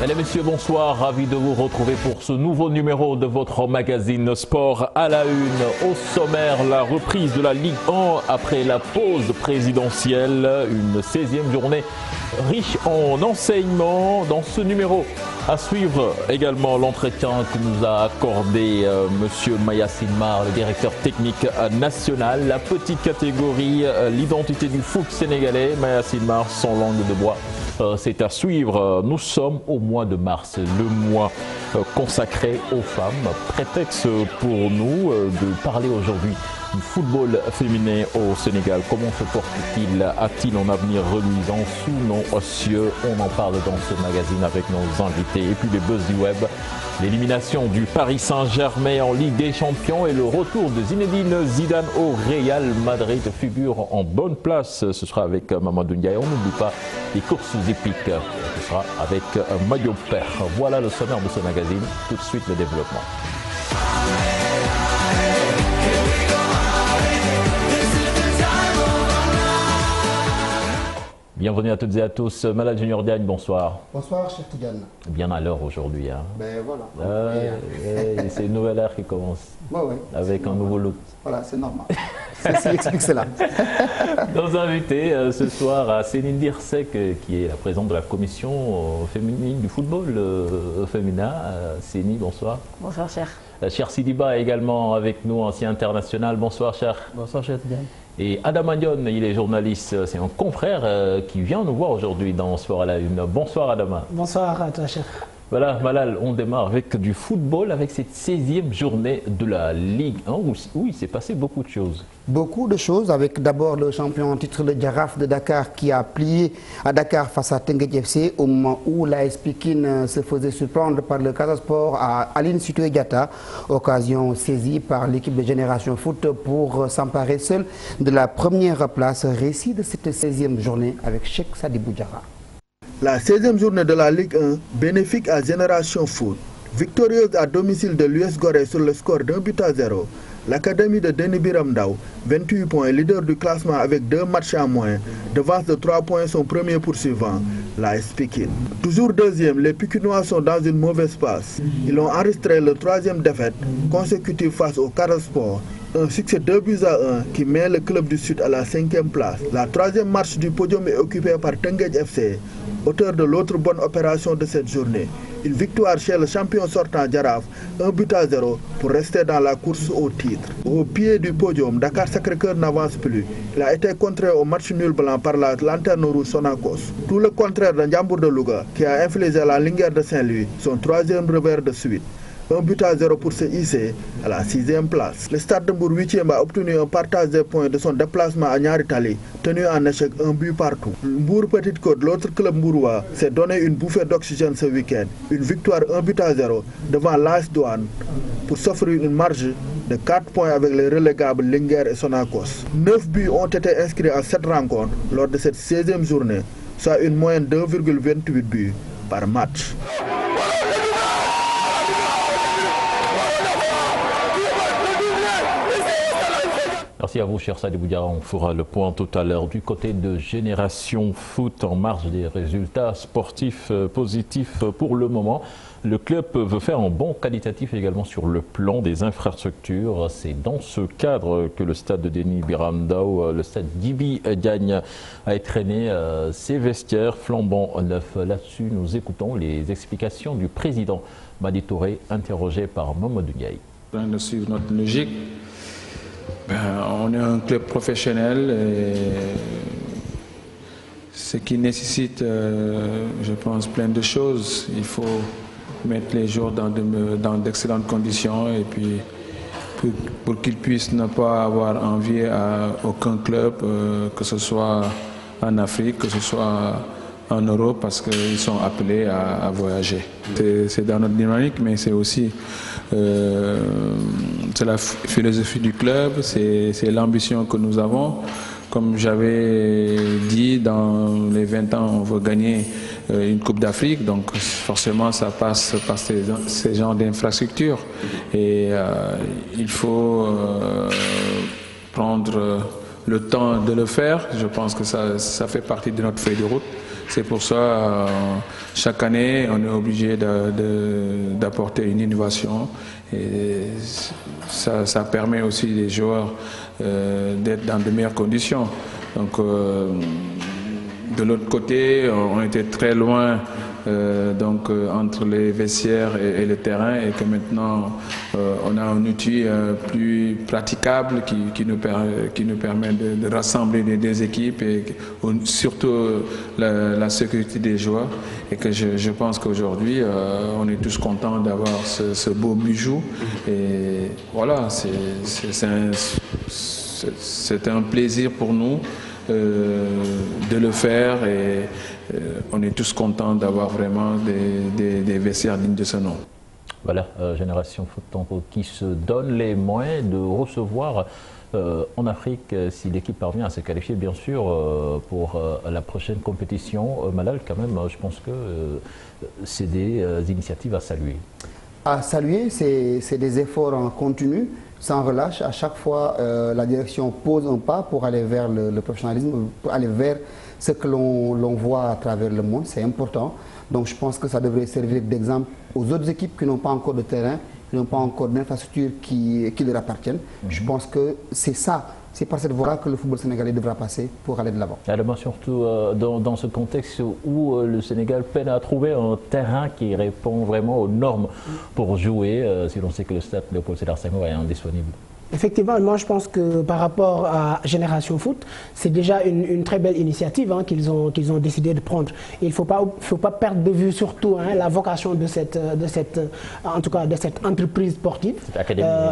Mesdames, Messieurs, bonsoir. Ravi de vous retrouver pour ce nouveau numéro de votre magazine Sport à la une. Au sommaire, la reprise de la Ligue 1 après la pause présidentielle. Une 16e journée riche en enseignements. Dans ce numéro, à suivre également l'entretien que nous a accordé Monsieur Mayacine Mar, le directeur technique national. La petite catégorie, l'identité du foot sénégalais. Mayacine Mar, sans langue de bois. C'est à suivre. Nous sommes au mois de mars, le mois consacré aux femmes. Prétexte pour nous de parler aujourd'hui du football féminin au Sénégal. Comment se porte-t-il? A-t-il un avenir reluisant sous nos cieux? On en parle dans ce magazine avec nos invités. Et puis les buzz du web, l'élimination du Paris Saint-Germain en Ligue des Champions et le retour de Zinedine Zidane au Real Madrid figure en bonne place. Ce sera avec Mamadou Ndiaye. On n'oublie pas les courses épiques. Ce sera avec Maillot Père. Voilà le sommaire de ce magazine. Tout de suite le développement. Bienvenue à toutes et à tous. Malal Junior Diagne, bonsoir. Bonsoir, cher Tigane. Bien à l'heure aujourd'hui. Hein. Ben voilà. C'est une nouvelle ère qui commence. Ouais, avec un nouveau look. Voilà, c'est normal. Ceci explique cela. Nos invités ce soir, Céline Dirsek, qui est la présidente de la commission féminine du football féminin. Céline, bonsoir. Bonsoir, cher. Cher Sidiba est également avec nous, ancien international. Bonsoir, cher. Bonsoir, cher Tigane. Et Adam Dione, il est journaliste, c'est un confrère qui vient nous voir aujourd'hui dans Sport à la une. Bonsoir Adama. Bonsoir à toi, cher. Voilà, Malal, on démarre avec du football, avec cette 16e journée de la Ligue 1, où il s'est passé beaucoup de choses. Beaucoup de choses, avec d'abord le champion en titre, le Jaraaf de Dakar, qui a plié à Dakar face à Teungueth FC au moment où l'AS Pikine se faisait surprendre par le Casa Sport à Aline Sitoé Diatta, occasion saisie par l'équipe de Génération Foot pour s'emparer seule de la première place. Récit de cette 16e journée avec Cheikh Sadibou Diarra. La 16e journée de la Ligue 1, bénéfique à Génération Foot. Victorieuse à domicile de l'US Gorée sur le score d'1-0. L'académie de Denis Biram Ndao, 28 points, leader du classement avec 2 matchs en moins, devance de 3 points son premier poursuivant, l'AS Pikine. Toujours deuxième, les Pikinois sont dans une mauvaise passe. Ils ont enregistré le 3e défaite consécutive face au Casa Sport. Un succès 2-1 qui met le club du Sud à la 5e place. La 3e marche du podium est occupée par Teungueth FC, auteur de l'autre bonne opération de cette journée. Une victoire chez le champion sortant Jaraaf, 1-0 pour rester dans la course au titre. Au pied du podium, Dakar Sacré-Cœur n'avance plus. Il a été contré au match nul blanc par la Lanterne Rouge Sonacos. Tout le contraire de Ndiambour de Louga, qui a infligé à la Linguère de Saint-Louis son 3e revers de suite. 1-0 pour se hisser à la 6e place. Le Stade de Mbour 8e a obtenu un partage des points de son déplacement à Niary Tally, tenu en échec 1 but partout. Mbour Petite Côte, l'autre club mbourois, s'est donné une bouffée d'oxygène ce week-end. Une victoire 1-0 devant l'AS Douane pour s'offrir une marge de 4 points avec les relégables Linguère et Sonacos. 9 buts ont été inscrits à cette rencontre lors de cette 16e journée, soit une moyenne de 2,28 buts par match. Merci à vous, cher Sadibou Diarra. On fera le point tout à l'heure. Du côté de Génération Foot, en marge des résultats sportifs positifs pour le moment, le club veut faire un bond qualitatif également sur le plan des infrastructures. C'est dans ce cadre que le stade de Denis Biram Ndao, le stade d'Ibi Diagne, a étraîné ses vestiaires flambant neufs. Là-dessus, nous écoutons les explications du président Madi Touré, interrogé par Mamadou Ndiaye. En train de suivre notre logique. On est un club professionnel, ce qui nécessite, je pense, plein de choses. Il faut mettre les joueurs dans d'excellentes conditions et puis pour qu'ils puissent ne pas avoir envie à aucun club, que ce soit en Afrique, que ce soit en Europe, parce qu'ils sont appelés à voyager. C'est dans notre dynamique, mais c'est aussi c'est la philosophie du club, c'est l'ambition que nous avons. Comme j'avais dit, dans les 20 ans, on veut gagner une Coupe d'Afrique, donc forcément ça passe par ces genres d'infrastructures. Et il faut prendre le temps de le faire. Je pense que ça fait partie de notre feuille de route. C'est pour ça, chaque année, on est obligé d'apporter une innovation. Et ça permet aussi les joueurs d'être dans de meilleures conditions. Donc, de l'autre côté, on était très loin entre les vestiaires et le terrain, et que maintenant on a un outil plus praticable qui nous permet de rassembler des équipes et surtout la sécurité des joueurs. Et que je pense qu'aujourd'hui on est tous contents d'avoir ce beau bijou. Et voilà, c'est un plaisir pour nous de le faire, et on est tous contents d'avoir vraiment des vestiaires dignes de ce nom. Voilà, Génération Foot qui se donne les moyens de recevoir en Afrique, si l'équipe parvient à se qualifier bien sûr pour la prochaine compétition. Malal, quand même, je pense que c'est des initiatives à saluer. À saluer, c'est des efforts en continu, sans relâche. À chaque fois, la direction pose un pas pour aller vers le professionnalisme, pour aller vers ce que l'on voit à travers le monde. C'est important. Donc je pense que ça devrait servir d'exemple aux autres équipes qui n'ont pas encore de terrain, qui n'ont pas encore d'infrastructures qui leur appartiennent. Je pense que c'est ça. C'est par cette voie-là que le football sénégalais devra passer pour aller de l'avant. Également, surtout dans ce contexte où le Sénégal peine à trouver un terrain qui répond vraiment aux normes pour jouer, si l'on sait que le stade Léopold Sédar Senghor est indisponible. Effectivement, moi je pense que par rapport à Génération Foot, c'est déjà une très belle initiative qu'ils ont décidé de prendre. Il ne faut pas perdre de vue surtout la vocation de cette entreprise sportive.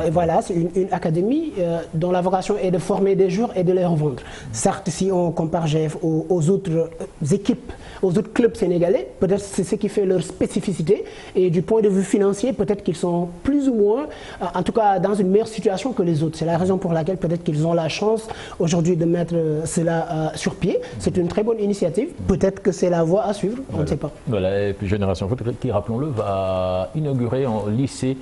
Et voilà, c'est une académie dont la vocation est de former des joueurs et de les revendre. Certes, si on compare GF aux autres équipes, aux autres clubs sénégalais, peut-être c'est ce qui fait leur spécificité. Et du point de vue financier, peut-être qu'ils sont plus ou moins, en tout cas dans une meilleure situation que les autres. C'est la raison pour laquelle peut-être qu'ils ont la chance aujourd'hui de mettre cela sur pied. C'est une très bonne initiative. Peut-être que c'est la voie à suivre, on ne sait pas. Voilà, et puis Génération Foot, qui, rappelons-le, va inaugurer un lycée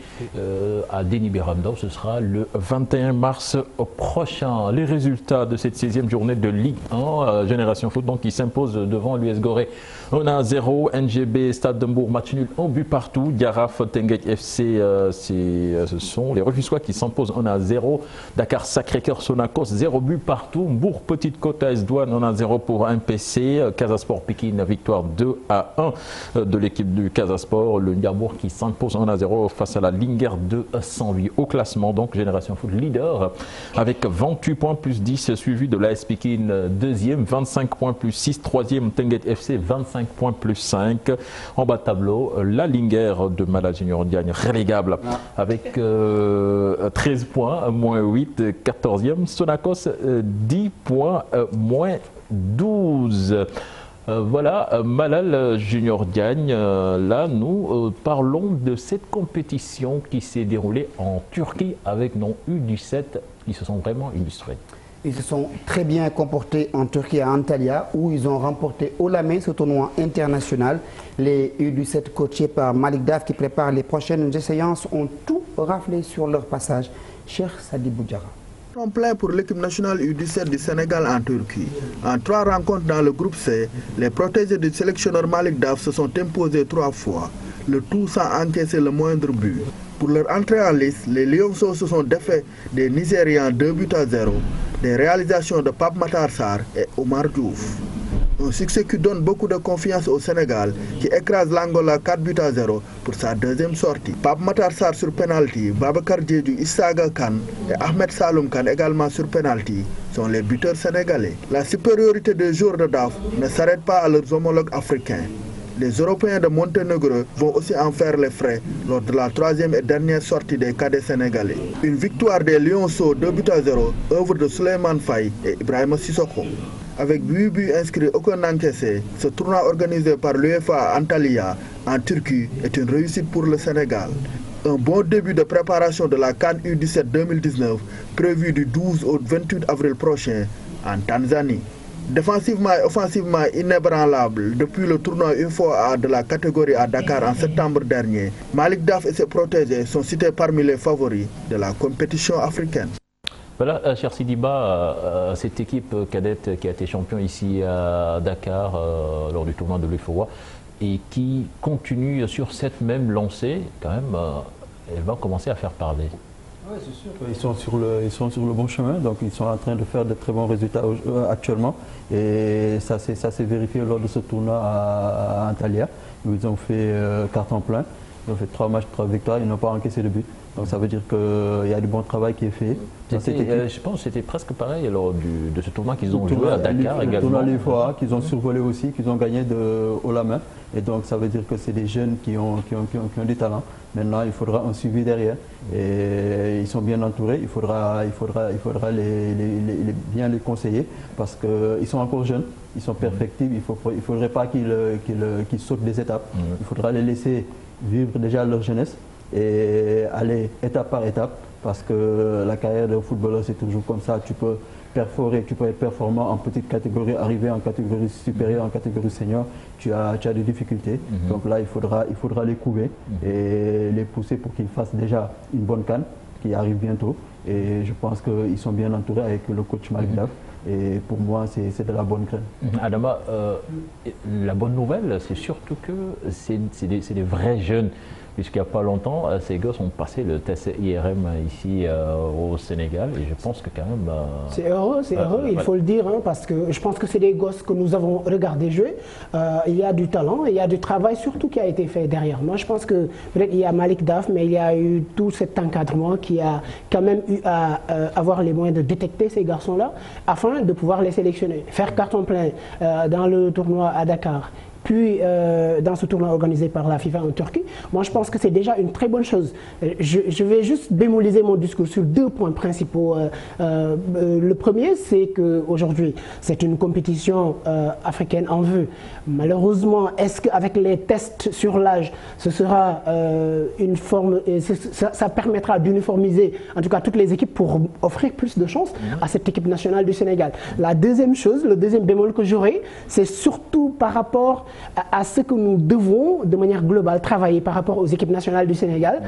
à Déni Biram Ndao. Ce sera le 21 mars prochain. Les résultats de cette 16e journée de Ligue 1, Génération Foot donc, qui s'impose devant l'US Gorée 1-0, NGB Stade de Mbour match nul, 1 but partout. Jaraaf Teungueth FC, ce sont les Rufisquois qui s'imposent 1-0. Dakar Sacré-Cœur Sonacos 0 but partout. Mbour Petite Côte AS Douanes 1-0 pour MPC. Casa Sport Pikine victoire 2-1 de l'équipe du Casa Sport. Le Ndiambour qui s'impose 1-0 face à la Linguère de Saint-Louis. Au classement donc Génération Foot leader avec 28 points plus 10, suivi de l'AS Pikine deuxième 25 points plus 6, troisième Teungueth FC 25 points plus 5. En bas de tableau, la Linguère de Malal Junior Diagne relégable avec 13 points, moins 8, 14e. Sonacos, 10 points, moins 12. Voilà, Malal Junior Diagne, là nous parlons de cette compétition qui s'est déroulée en Turquie avec nos U17 qui se sont vraiment illustrés. Ils se sont très bien comportés en Turquie à Antalya où ils ont remporté haut la main ce tournoi international. Les U17 coachés par Malik Daf qui préparent les prochaines séances ont tout raflé sur leur passage. Cheikh Sadibou Diarra. En plein pour l'équipe nationale U17 du Sénégal en Turquie. En 3 rencontres dans le groupe C, les protégés du sélectionneur Malik Daf se sont imposés 3 fois, le tout sans encaisser le moindre but. Pour leur entrée en liste, les Lionceaux se sont défaits des Nigérians 2-0, des réalisations de Pape Matar Sarr et Omar Diouf. Un succès qui donne beaucoup de confiance au Sénégal, qui écrase l'Angola 4-0 pour sa deuxième sortie. Pape Matar Sarr sur penalty, Babacar Diédhiou, Issaga Kane et Ahmed Saloum Kane également sur penalty sont les buteurs sénégalais. La supériorité des joueurs de DAF ne s'arrête pas à leurs homologues africains. Les Européens de Monténégro vont aussi en faire les frais lors de la 3e et dernière sortie des cadets sénégalais. Une victoire des Lionceaux 2-0, œuvre de Souleymane Faye et Ibrahima Sissoko. Avec 8 buts inscrits, aucun encaissé, ce tournoi organisé par l'UEFA à Antalya, en Turquie, est une réussite pour le Sénégal. Un bon début de préparation de la CAN U17 2019, prévu du 12 au 28 avril prochain, en Tanzanie. Défensivement et offensivement inébranlable depuis le tournoi UFOA de la catégorie à Dakar en septembre dernier, Malik Daf et ses protégés sont cités parmi les favoris de la compétition africaine. Voilà, cher Sidiba, cette équipe cadette qui a été champion ici à Dakar lors du tournoi de l'UFOA et qui continue sur cette même lancée, quand même, elle va commencer à faire parler. Oui, c'est sûr qu'ils sont sur le bon chemin, donc ils sont en train de faire de très bons résultats actuellement. Et ça s'est vérifié lors de ce tournoi à Antalya, où ils ont fait carton plein. Ils ont fait 3 matchs, 3 victoires, ils n'ont pas encaissé de but. Donc ça veut dire qu'il y a du bon travail qui est fait. Je pense que c'était presque pareil lors de ce tournoi qu'ils ont joué à Dakar également. Le tournoi l'UFOA qu'ils ont survolé aussi, qu'ils ont gagné haut la main. Et donc ça veut dire que c'est des jeunes qui ont du talent. Maintenant, il faudra un suivi derrière. Et ils sont bien entourés. Il faudra bien les conseiller parce qu'ils sont encore jeunes. Ils sont perfectibles. Il ne faudrait pas qu'ils sautent des étapes. Il faudra les laisser vivre déjà leur jeunesse et aller étape par étape parce que la carrière de footballeur c'est toujours comme ça, tu peux perforer, tu peux être performant en petite catégorie, arriver en catégorie supérieure, en catégorie senior, tu as des difficultés. Donc là il faudra les couver et les pousser pour qu'ils fassent déjà une bonne CAN qui arrive bientôt et je pense qu'ils sont bien entourés avec le coach Malick Daf. Et pour moi, c'est de la bonne graine. Adama, la bonne nouvelle, c'est surtout que c'est des vrais jeunes. Puisqu'il n'y a pas longtemps, ces gosses ont passé le test IRM ici au Sénégal et je pense que quand même... c'est heureux, il faut le dire, hein, parce que je pense que c'est des gosses que nous avons regardé jouer. Il y a du talent, il y a du travail surtout qui a été fait derrière. Moi, je pense que peut-être il y a Malick Daf, mais il y a eu tout cet encadrement qui a quand même eu à avoir les moyens de détecter ces garçons-là afin de pouvoir les sélectionner. Faire carton plein dans le tournoi à Dakar. Puis dans ce tournoi organisé par la FIFA en Turquie, moi je pense que c'est déjà une très bonne chose. Je vais juste bémoliser mon discours sur 2 points principaux. Le premier, c'est qu'aujourd'hui, c'est une compétition africaine en vue. Malheureusement, est-ce qu'avec les tests sur l'âge, ce sera une forme, ça permettra d'uniformiser en tout cas toutes les équipes pour offrir plus de chances à cette équipe nationale du Sénégal. La deuxième chose, le deuxième bémol que j'aurai, c'est surtout par rapport à ce que nous devons, de manière globale, travailler par rapport aux équipes nationales du Sénégal.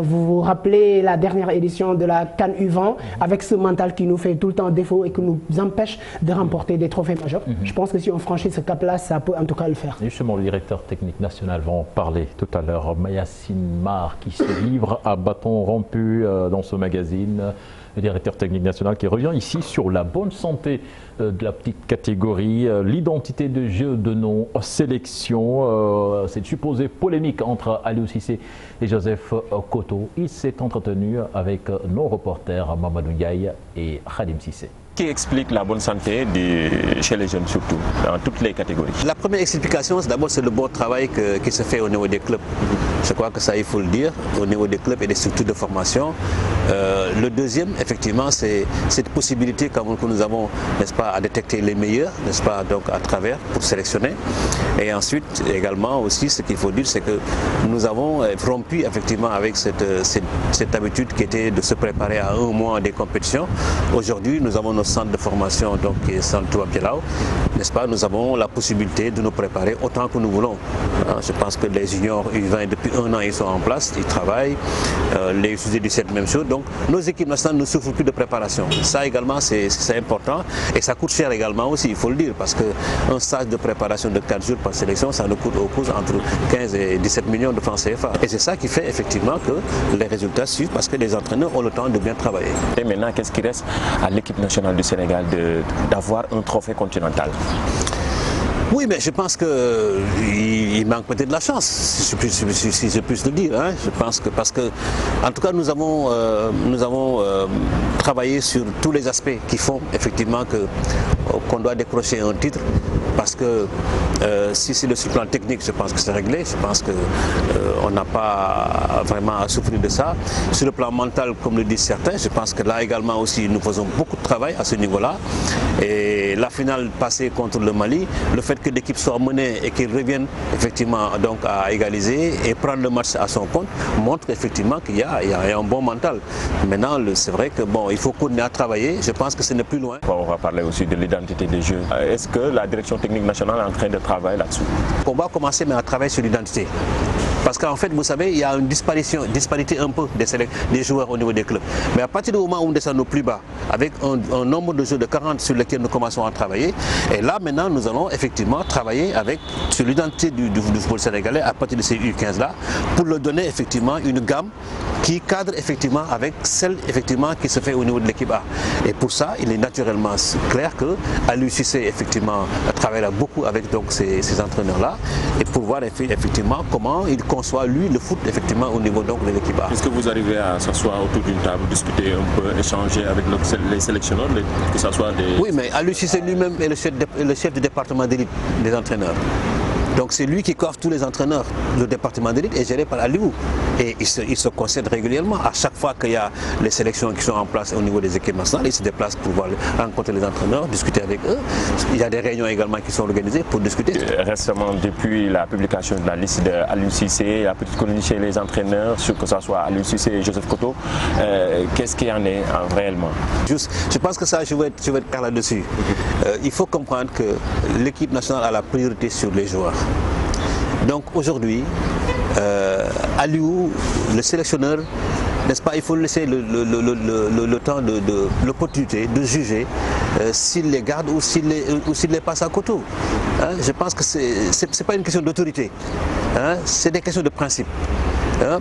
Vous vous rappelez la dernière édition de la CAN U20 avec ce mental qui nous fait tout le temps défaut et qui nous empêche de remporter des trophées majeurs. Je pense que si on franchit ce cap-là, ça peut en tout cas le faire. Et justement, le directeur technique national va en parler tout à l'heure. Mayacine Mar qui se livre à bâton rompu dans ce magazine. Le directeur technique national qui revient ici sur la bonne santé de la petite catégorie, l'identité de jeu de nos sélections, cette supposée polémique entre Aliou Cissé et Joseph Koto. Il s'est entretenu avec nos reporters Mamadou Ndiaye et Khadim Cissé. Qui explique la bonne santé chez les jeunes surtout, dans toutes les catégories? La première explication, d'abord, c'est le bon travail qui se fait au niveau des clubs. Je crois que ça, il faut le dire, au niveau des clubs et des structures de formation. Le deuxième, effectivement, c'est cette possibilité que nous avons, n'est-ce pas, à détecter les meilleurs, n'est-ce pas, donc à travers, pour sélectionner. Et ensuite, également aussi, ce qu'il faut dire, c'est que nous avons rompu, effectivement, avec cette habitude qui était de se préparer à 1 mois des compétitions. Aujourd'hui, nous avons nos centres de formation, donc qui est Centre Touba Pielao, n'est-ce pas, nous avons la possibilité de nous préparer autant que nous voulons. Je pense que les juniors U20, depuis 1 an, ils sont en place, ils travaillent, les U17, même chose. Donc, nos équipes nationales ne souffrent plus de préparation. Ça également, c'est important et ça coûte cher également aussi, il faut le dire, parce qu'un stage de préparation de 4 jours par sélection, ça nous coûte entre 15 et 17 millions de francs CFA. Et c'est ça qui fait effectivement que les résultats suivent parce que les entraîneurs ont le temps de bien travailler. Et maintenant, qu'est-ce qui reste à l'équipe nationale du Sénégal d'avoir un trophée continental? Oui, mais je pense qu'il manque peut-être de la chance, si je puis le dire. Hein. Je pense que parce que, en tout cas, nous avons travaillé sur tous les aspects qui font effectivement qu'on doit décrocher un titre. Parce que si c'est le plan technique, je pense que c'est réglé. Je pense qu'on n'a pas vraiment à souffrir de ça. Sur le plan mental, comme le disent certains, je pense que là également aussi, nous faisons beaucoup de travail à ce niveau-là. Et la finale passée contre le Mali, le fait que l'équipe soit menée et qu'elle revienne effectivement donc à égaliser et prendre le match à son compte montre effectivement qu'il y a un bon mental. Maintenant, c'est vrai que bon, il faut continuer à travailler. Je pense que ce n'est plus loin. On va parler aussi de l'identité des jeux. Est-ce que la direction technique nationale est en train de travailler là-dessus? On va commencer mais à travailler sur l'identité. Parce qu'en fait, vous savez, il y a une disparité un peu des joueurs au niveau des clubs. Mais à partir du moment où on descend au plus bas, avec un nombre de jeux de 40 sur lesquels nous commençons à travailler, et là maintenant nous allons effectivement travailler sur l'identité du football sénégalais à partir de ces U15 là, pour leur donner effectivement une gamme qui cadre effectivement avec celle effectivement qui se fait au niveau de l'équipe A. Et pour ça, il est naturellement clair que Aliou Cissé effectivement travaillera beaucoup avec donc ces entraîneurs-là et pour voir effectivement comment il conçoit lui le foot effectivement au niveau donc de l'équipe A. Est-ce que vous arrivez à s'asseoir autour d'une table, discuter un peu, échanger avec les sélectionneurs, que ça soit des... Oui, mais Aliou Cissé lui-même est le chef du département d'élite des entraîneurs. Donc c'est lui qui coiffe tous les entraîneurs. Le département d'élite est géré par Aliou. Et il se concède régulièrement. À chaque fois qu'il y a les sélections qui sont en place au niveau des équipes nationales, il se déplace pour rencontrer les entraîneurs, discuter avec eux. Il y a des réunions également qui sont organisées pour discuter. Récemment, depuis la publication de la liste d'Aliou Cissé, la petite colonie chez les entraîneurs, que ce soit Aliou Cissé et Joseph Koto, qu'est-ce qu'il y en est réellement? Juste, je pense que ça, je vais être clair là-dessus. Il faut comprendre que l'équipe nationale a la priorité sur les joueurs. Donc aujourd'hui, Aliou, le sélectionneur, n'est-ce pas, il faut laisser le temps l'opportunité de juger s'il les garde ou s'il les passe à Koto. Hein, je pense que ce n'est pas une question d'autorité, hein, c'est des questions de principe.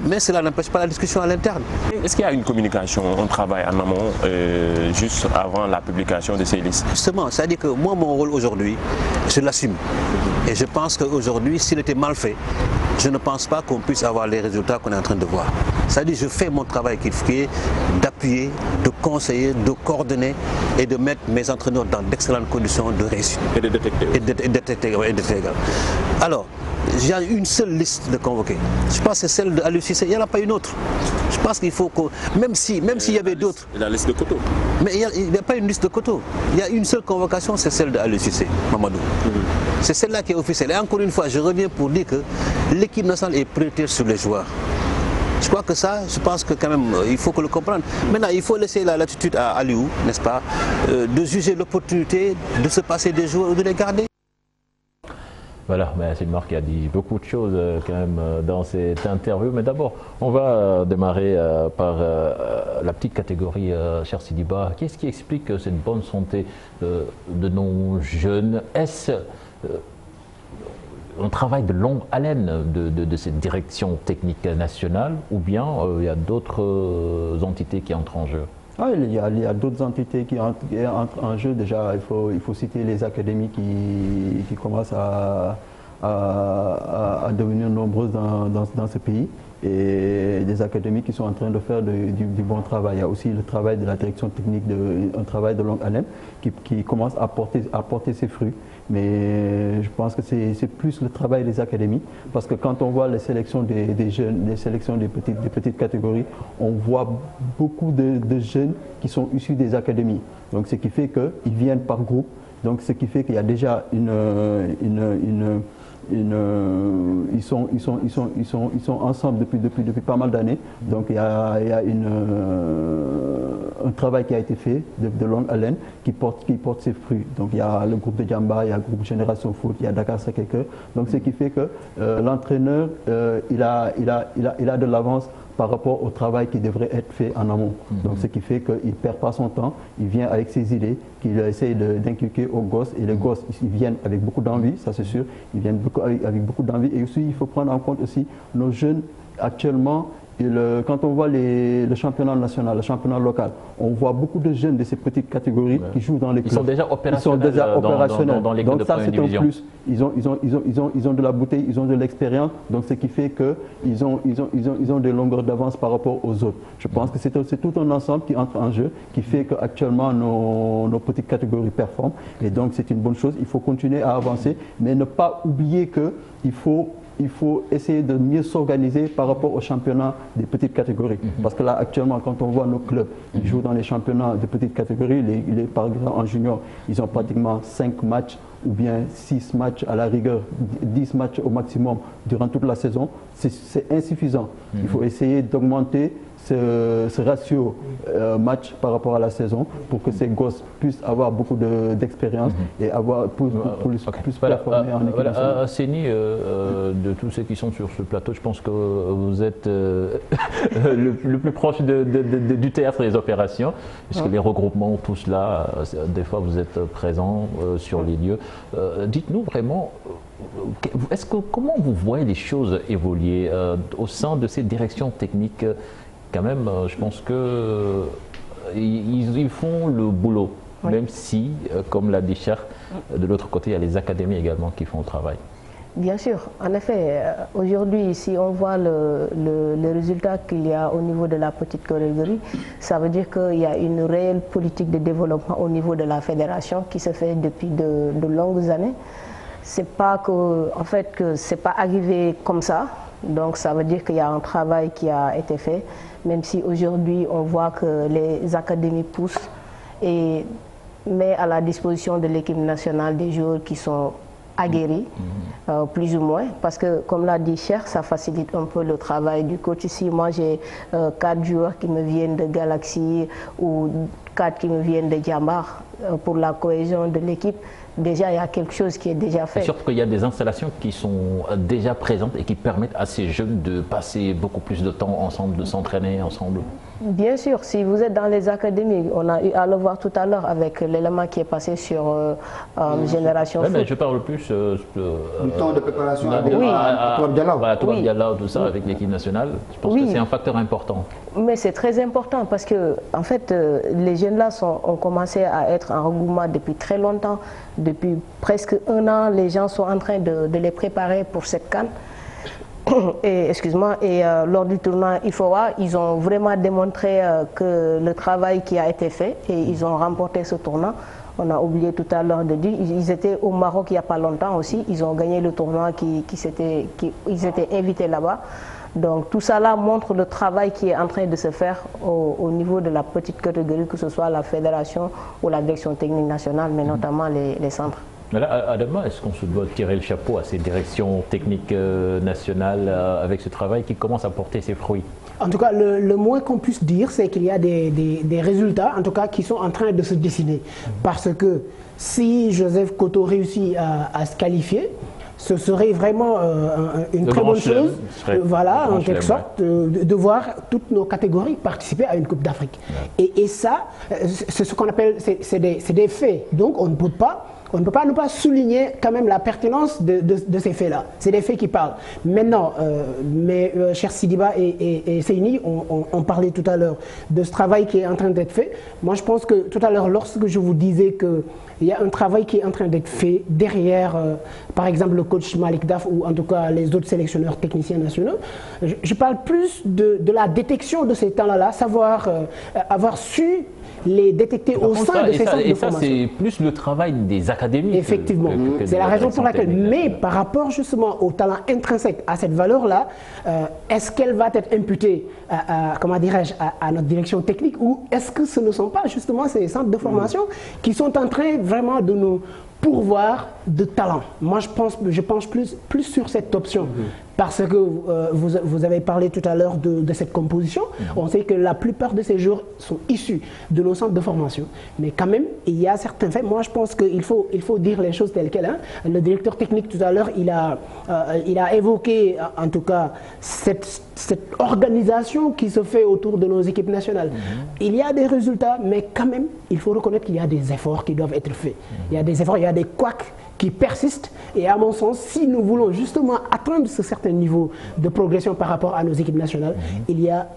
Mais cela n'empêche pas la discussion à l'interne. Est-ce qu'il y a une communication, un travail en amont, juste avant la publication de ces listes? Justement, c'est-à-dire que moi, mon rôle aujourd'hui, je l'assume. Et je pense qu'aujourd'hui, s'il était mal fait, je ne pense pas qu'on puisse avoir les résultats qu'on est en train de voir. C'est-à-dire que je fais mon travail qui est d'appuyer, de conseiller, de coordonner et de mettre mes entraîneurs dans d'excellentes conditions de réussite. Et de détecter. Et de détecter. Alors, il y a une seule liste de convoqués. Je pense que c'est celle de Aliou Cissé. Il n'y en a pas une autre. Je pense qu'il faut que, même s'il y avait d'autres. La liste de Koto. Mais il n'y a pas une liste de Koto. Il y a une seule convocation, c'est celle de Aliou Cissé, Mamadou. C'est celle-là qui est officielle. Et encore une fois, je reviens pour dire que l'équipe nationale est prioritaire sur les joueurs. Je crois que ça, je pense que quand même, il faut que le comprendre. Maintenant, il faut laisser la latitude à Aliou, n'est-ce pas, de juger l'opportunité de se passer des joueurs ou de les garder. Voilà, c'est Marc qui a dit beaucoup de choses quand même dans cette interview. Mais d'abord, on va démarrer par la petite catégorie, cher Sidiba. Qu'est-ce qui explique cette bonne santé de nos jeunes? Est-ce un travail de longue haleine de cette direction technique nationale ou bien il y a d'autres entités qui entrent en jeu? Ah, il y a d'autres entités qui entrent en jeu. Déjà, il faut citer les académies qui commencent à devenir nombreuses dans ce pays et des académies qui sont en train de faire du bon travail. Il y a aussi le travail de la direction technique, un travail de longue haleine qui commence à porter ses fruits. Mais je pense que c'est plus le travail des académies parce que quand on voit les sélections des jeunes, les sélections des petites catégories, on voit beaucoup de jeunes qui sont issus des académies. Donc ce qui fait qu'ils viennent par groupe, donc ce qui fait qu'il y a déjà ils sont ensemble depuis pas mal d'années. Donc il y a un travail qui a été fait de longue haleine qui porte ses fruits. Donc il y a le groupe de Djamba, il y a le groupe Génération Foot, il y a Dakar Sacré-Cœur. Donc ce qui fait que l'entraîneur il a de l'avance par rapport au travail qui devrait être fait en amont. Donc ce qui fait qu'il ne perd pas son temps, il vient avec ses idées qu'il essaie d'inculquer aux gosses et les gosses ils viennent avec beaucoup d'envie, ça c'est sûr, ils viennent avec beaucoup d'envie et aussi il faut prendre en compte aussi nos jeunes actuellement. Quand on voit le championnat national, le championnat local, on voit beaucoup de jeunes de ces petites catégories qui jouent dans les clubs. Ils sont déjà opérationnels, dans les clubs de première division. Donc ça c'est en plus, ils ont de la bouteille, ils ont de l'expérience, donc ce qui fait qu'ils ont des longueurs d'avance par rapport aux autres. Je pense que c'est tout un ensemble qui entre en jeu, qui fait qu'actuellement nos petites catégories performent et donc c'est une bonne chose. Il faut continuer à avancer, mais ne pas oublier qu'il faut essayer de mieux s'organiser par rapport au championnat des petites catégories. Parce que là, actuellement, quand on voit nos clubs, ils jouent dans les championnats de petites catégories, par exemple en junior, ils ont pratiquement 5 matchs ou bien 6 matchs à la rigueur, 10 matchs au maximum durant toute la saison. C'est insuffisant. Il faut essayer d'augmenter ce ratio match par rapport à la saison pour que ces gosses puissent avoir beaucoup d'expérience et avoir plus performer en équipe nationale. Seny, de tous ceux qui sont sur ce plateau, je pense que vous êtes le plus proche du théâtre des opérations, puisque les regroupements, tout cela, des fois vous êtes présents sur les lieux. Dites-nous vraiment, comment vous voyez les choses évoluer au sein de ces directions techniques? Quand même, je pense qu'ils font le boulot, même si, comme l'a dit Cher, de l'autre côté, il y a les académies également qui font le travail. Bien sûr, en effet, aujourd'hui, si on voit le résultat qu'il y a au niveau de la petite catégorie, ça veut dire qu'il y a une réelle politique de développement au niveau de la fédération qui se fait depuis de longues années. C'est pas que, en fait, que c'est pas arrivé comme ça. Donc ça veut dire qu'il y a un travail qui a été fait, même si aujourd'hui on voit que les académies poussent et mettent à la disposition de l'équipe nationale des joueurs qui sont aguerris, plus ou moins, parce que comme l'a dit Cher, ça facilite un peu le travail du coach. Ici, moi j'ai 4 joueurs qui me viennent de Galaxy ou 4 qui me viennent de Diambar pour la cohésion de l'équipe. Déjà, il y a quelque chose qui est déjà fait. Surtout qu'il y a des installations qui sont déjà présentes et qui permettent à ces jeunes de passer beaucoup plus de temps ensemble, de s'entraîner ensemble. Bien sûr, si vous êtes dans les académies, on a eu à le voir tout à l'heure avec l'élément qui est passé sur Génération Foot. Mais je parle plus du temps de préparation à Toubab Diallo, tout ça, avec l'équipe nationale. Je pense que c'est un facteur important. Mais c'est très important parce que, en fait, les jeunes là ont commencé à être en regroupement depuis très longtemps. Depuis presque 1 an, les gens sont en train de les préparer pour cette CAN. Et, excuse-moi, et lors du tournoi IFOA, ils ont vraiment démontré que le travail qui a été fait et ils ont remporté ce tournoi. On a oublié tout à l'heure de dire, ils étaient au Maroc il n'y a pas longtemps aussi, ils ont gagné le tournoi, ils étaient invités là-bas. Donc tout ça là montre le travail qui est en train de se faire au niveau de la petite catégorie, que ce soit la fédération ou la direction technique nationale, mais notamment les centres. Mais là, Adama, est-ce qu'on se doit tirer le chapeau à ces directions techniques nationales avec ce travail qui commence à porter ses fruits? En tout cas, le moins qu'on puisse dire, c'est qu'il y a des résultats, en tout cas, qui sont en train de se dessiner. Parce que si Joseph Koto réussit à se qualifier, ce serait vraiment une très bonne chose, voilà, en quelque sorte, de voir toutes nos catégories participer à une Coupe d'Afrique. Et ça, c'est ce qu'on appelle, c'est des faits. Donc on ne peut pas ne pas souligner quand même la pertinence de ces faits-là. C'est des faits qui parlent. Maintenant, cher Sidiba et Seny, on parlait tout à l'heure de ce travail qui est en train d'être fait. Moi, je pense que tout à l'heure, lorsque je vous disais qu'il y a un travail qui est en train d'être fait derrière, par exemple, le coach Malik Daf ou en tout cas les autres sélectionneurs techniciens nationaux, je parle plus de la détection de ces talents-là, savoir avoir su les détecter au sein de ces centres de formation. Et ça, c'est plus le travail des académies. Effectivement, c'est la raison pour laquelle. Mais par rapport justement au talent intrinsèque, à cette valeur-là, est-ce qu'elle va être imputée comment dirais-je, à notre direction technique, ou est-ce que ce ne sont pas justement ces centres de formation qui sont en train vraiment de nous pourvoir de talent? Moi, je pense plus sur cette option. Parce que vous avez parlé tout à l'heure de cette composition. On sait que la plupart de ces joueurs sont issus de nos centres de formation. Mais quand même, il y a certains faits. Moi, je pense qu'il faut dire les choses telles quelles. Hein. Le directeur technique tout à l'heure, il a évoqué en tout cas cette organisation qui se fait autour de nos équipes nationales. Il y a des résultats, mais quand même, il faut reconnaître qu'il y a des efforts qui doivent être faits. Il y a des efforts, il y a des couacs qui persistent, et à mon sens, si nous voulons justement atteindre ce certain niveau de progression par rapport à nos équipes nationales, il y a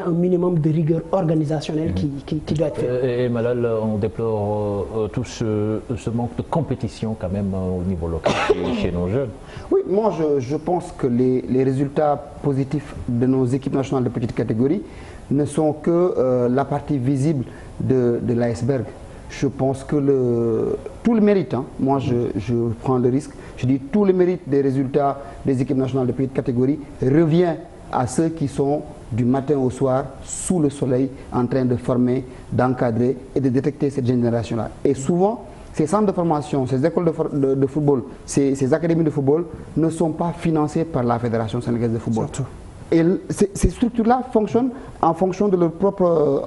un minimum de rigueur organisationnelle qui doit être fait. Et Malal, on déplore tout ce manque de compétition quand même au niveau local chez nos jeunes. Oui, moi je pense que les résultats positifs de nos équipes nationales de petite catégorie ne sont que la partie visible de l'iceberg. Je pense que tout le mérite, hein, moi je prends le risque, je dis tout le mérite des résultats des équipes nationales de petite catégorie revient à ceux qui sont du matin au soir sous le soleil en train de former, d'encadrer et de détecter cette génération-là. Et souvent, ces centres de formation, ces écoles de football, ces académies de football ne sont pas financées par la Fédération sénégalaise de football. Surtout. Et ces structures-là fonctionnent en fonction de leur propre,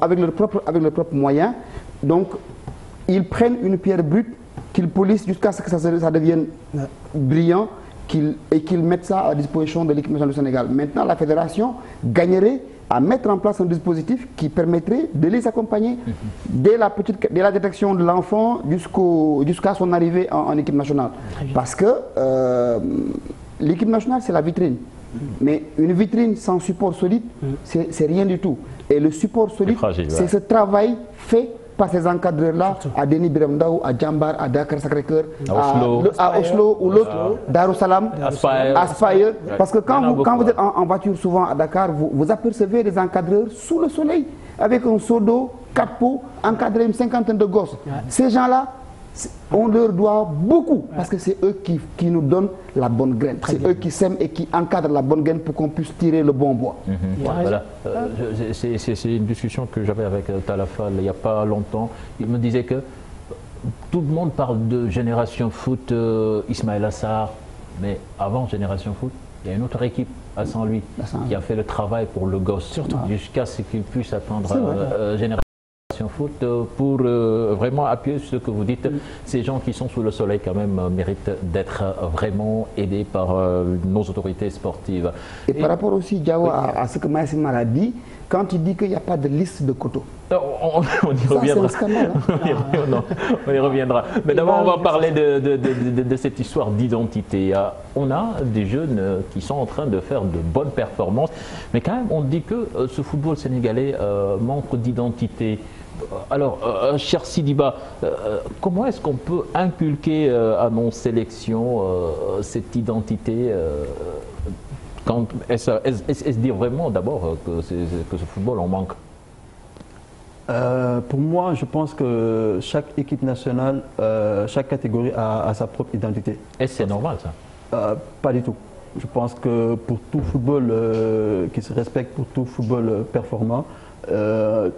avec leurs propres moyens. Donc, ils prennent une pierre brute qu'ils polissent jusqu'à ce que ça devienne brillant et qu'ils mettent ça à disposition de l'équipe nationale du Sénégal. Maintenant, la fédération gagnerait à mettre en place un dispositif qui permettrait de les accompagner dès la détection de l'enfant jusqu'à son arrivée en équipe nationale. Parce que l'équipe nationale, c'est la vitrine. Mais une vitrine sans support solide, c'est rien du tout. Et le support solide, c'est ce travail fait par ces encadreurs-là, à Denis Biram Ndao, à Djambar, à Dakar Sacré-Cœur, à Oslo ou l'autre, Darussalam, Aspire. Parce que quand vous êtes en voiture souvent à Dakar, vous apercevez des encadreurs sous le soleil, avec un seau d'eau, 4 pots, encadrés une cinquantaine de gosses. Ces gens-là, on leur doit beaucoup, parce que c'est eux qui nous donnent la bonne graine. C'est eux qui sèment et qui encadrent la bonne graine pour qu'on puisse tirer le bon bois. Voilà. C'est une discussion que j'avais avec Talafal il n'y a pas longtemps. Il me disait que tout le monde parle de Génération Foot, Ismaël Assar, mais avant Génération Foot, il y a une autre équipe à Saint-Louis qui a fait le travail pour le gosse, jusqu'à ce qu'il puisse attendre Génération Foot pour vraiment appuyer sur ce que vous dites. Ces gens qui sont sous le soleil quand même méritent d'être vraiment aidés par nos autorités sportives. Et par rapport aussi, Diawo, à ce que Maïssim Mar a dit, quand il dit qu'il n'y a pas de liste de Koto. On y reviendra. C'est un scandale, hein? On y reviendra. Mais d'abord, on va parler de cette histoire d'identité. On a des jeunes qui sont en train de faire de bonnes performances, mais quand même, on dit que ce football sénégalais manque d'identité. Alors, cher Sidiba, comment est-ce qu'on peut inculquer à nos sélections cette identité est-ce dire vraiment d'abord que ce football en manque? Pour moi, je pense que chaque équipe nationale, chaque catégorie a sa propre identité. Est-ce que c'est normal ça? Pas du tout. Je pense que pour tout football qui se respecte, pour tout football performant,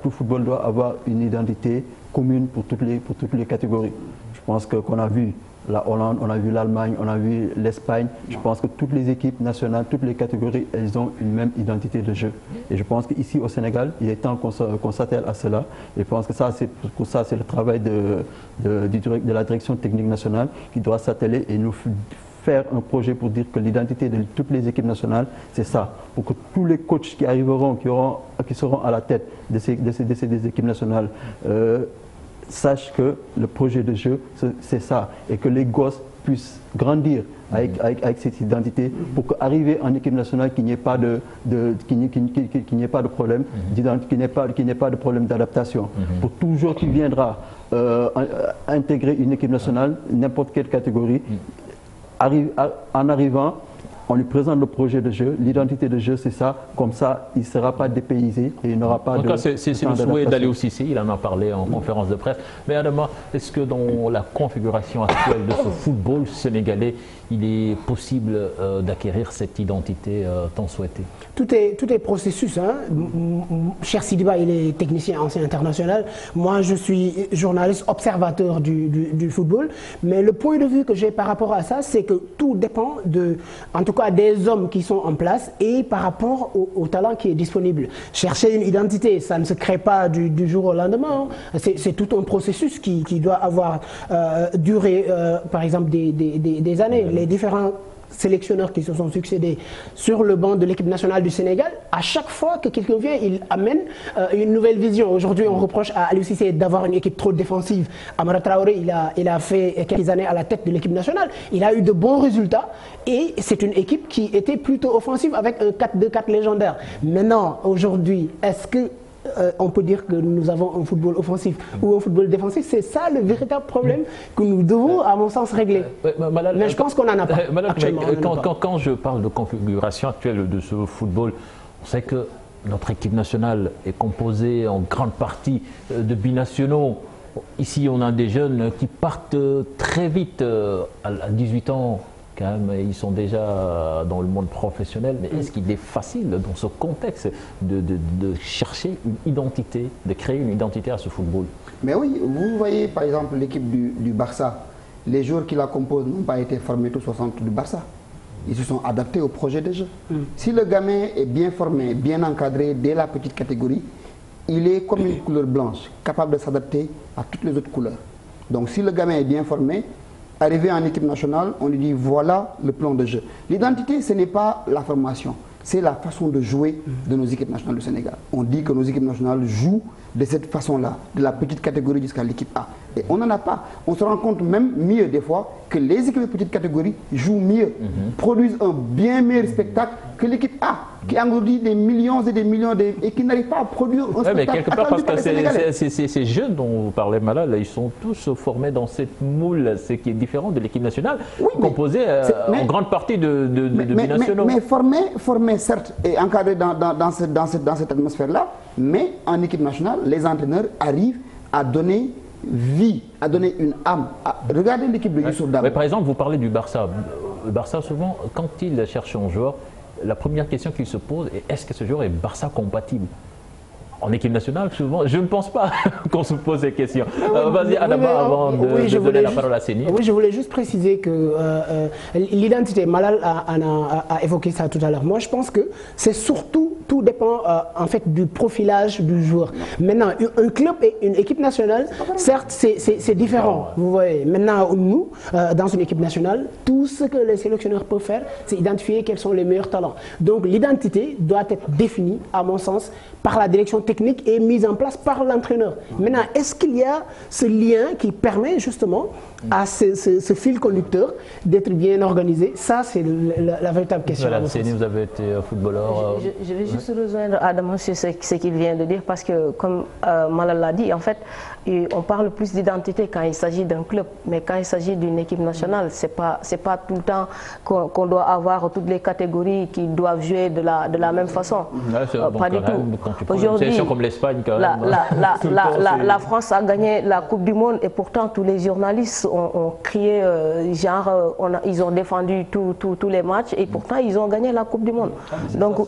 tout football doit avoir une identité commune pour toutes les catégories. Je pense qu'on a vu la Hollande, on a vu l'Allemagne, on a vu l'Espagne. Je pense que toutes les équipes nationales, toutes les catégories, elles ont une même identité de jeu. Et je pense qu'ici au Sénégal, il est temps qu'on s'attelle à cela. Et je pense que pour ça, c'est le travail de la direction technique nationale qui doit s'atteler et nous faire un projet pour dire que l'identité de toutes les équipes nationales, c'est ça. Pour que tous les coachs qui arriveront, qui seront à la tête de ces équipes nationales, sachent que le projet de jeu, c'est ça. Et que les gosses puissent grandir avec cette identité pour qu'arriver en équipe nationale, qu'il n'y ait pas de problème d'identité, qu'il n'y ait pas de problème d'adaptation. Pour tout joueur qui viendra intégrer une équipe nationale, n'importe quelle catégorie, en arrivant, on lui présente le projet de jeu, l'identité de jeu, c'est ça. Comme ça, il ne sera pas dépaysé et il n'aura pas de... En tout cas, c'est le souhait d'Aliou Cissé, il en a parlé en conférence de presse. Mais Adama, est-ce que dans la configuration actuelle de ce football sénégalais, il est possible d'acquérir cette identité tant souhaitée? Tout est processus. Hein. Cher Sidiba, il est technicien ancien international. Moi, je suis journaliste observateur du football. Mais le point de vue que j'ai par rapport à ça, c'est que tout dépend en tout cas des hommes qui sont en place et par rapport au talent qui est disponible. Chercher une identité, ça ne se crée pas du jour au lendemain. Hein. C'est tout un processus qui doit avoir duré, par exemple, des années. Les différents sélectionneurs qui se sont succédés sur le banc de l'équipe nationale du Sénégal, à chaque fois que quelqu'un vient, il amène une nouvelle vision. Aujourd'hui, on reproche à Aliou Cissé d'avoir une équipe trop défensive. Amara Traoré, il a fait quelques années à la tête de l'équipe nationale. Il a eu de bons résultats et c'est une équipe qui était plutôt offensive avec un 4-2-4 légendaire. Maintenant, aujourd'hui, est-ce que on peut dire que nous avons un football offensif ou un football défensif? C'est ça le véritable problème que nous devons, à mon sens, régler. Mais je pense qu'on n'en a pas. Actuellement, quand je parle de configuration actuelle de ce football, on sait que notre équipe nationale est composée en grande partie de binationaux. Ici, on a des jeunes qui partent très vite, à 18 ans. Quand même, ils sont déjà dans le monde professionnel, mais est-ce qu'il est facile dans ce contexte de chercher une identité, de créer une identité à ce football? Mais oui, vous voyez par exemple l'équipe du Barça, les joueurs qui la composent n'ont pas été formés tous au centre du Barça. ils se sont adaptés au projet de jeu. Si le gamin est bien formé, bien encadré dès la petite catégorie, il est comme une couleur blanche, capable de s'adapter à toutes les autres couleurs. Donc si le gamin est bien formé, arrivé en équipe nationale, on lui dit voilà le plan de jeu. L'identité, ce n'est pas la formation, c'est la façon de jouer de nos équipes nationales du Sénégal. On dit que nos équipes nationales jouent de cette façon-là, de la petite catégorie jusqu'à l'équipe A. Et on n'en a pas. On se rend compte même mieux des fois que les équipes de petite catégorie jouent mieux, produisent un bien meilleur spectacle que l'équipe A, qui engourdit des millions et des millions et qui n'arrive pas à produire un spectacle. Mais quelque part, parce que ces jeunes dont vous parlez, Malal, ils sont tous formés dans cette moule, ce qui est différent de l'équipe nationale, composée en grande partie de binationaux. Mais formés certes, et encadrés dans cette atmosphère-là, mais en équipe nationale, les entraîneurs arrivent à donner vie, à donner une âme. Regardez l'équipe de Youssouf Dabo. Par exemple, vous parlez du Barça. Le Barça, souvent, quand il cherche un joueur, la première question qu'il se pose est est-ce que ce joueur est Barça compatible? En équipe nationale, souvent, je ne pense pas qu'on se pose ces questions. Vas-y, Adama, avant de donner la parole à Séni. Oui, je voulais juste préciser que l'identité, Malal a évoqué ça tout à l'heure. Moi, je pense que c'est surtout, tout dépend en fait du profilage du joueur. Maintenant, un club et une équipe nationale, certes, c'est différent. Vous voyez, maintenant, nous, dans une équipe nationale, tout ce que les sélectionneurs peuvent faire, c'est identifier quels sont les meilleurs talents. Donc, l'identité doit être définie, à mon sens, par la direction technique et mise en place par l'entraîneur. Maintenant, est-ce qu'il y a ce lien qui permet justement à ce fil conducteur d'être bien organisé? Ça, c'est la véritable question. Voilà, Séni, vous avez été footballeur. Je vais juste rejoindre Adam sur ce qu'il vient de dire, parce que comme Malal l'a dit, en fait, on parle plus d'identité quand il s'agit d'un club, mais quand il s'agit d'une équipe nationale, c'est pas tout le temps qu'on doit avoir toutes les catégories qui doivent jouer de la même façon. Pas du tout. Aujourd'hui, comme l'Espagne, la France a gagné la Coupe du Monde et pourtant tous les journalistes ont crié ils ont défendu tous les matchs et pourtant ils ont gagné la Coupe du Monde. Donc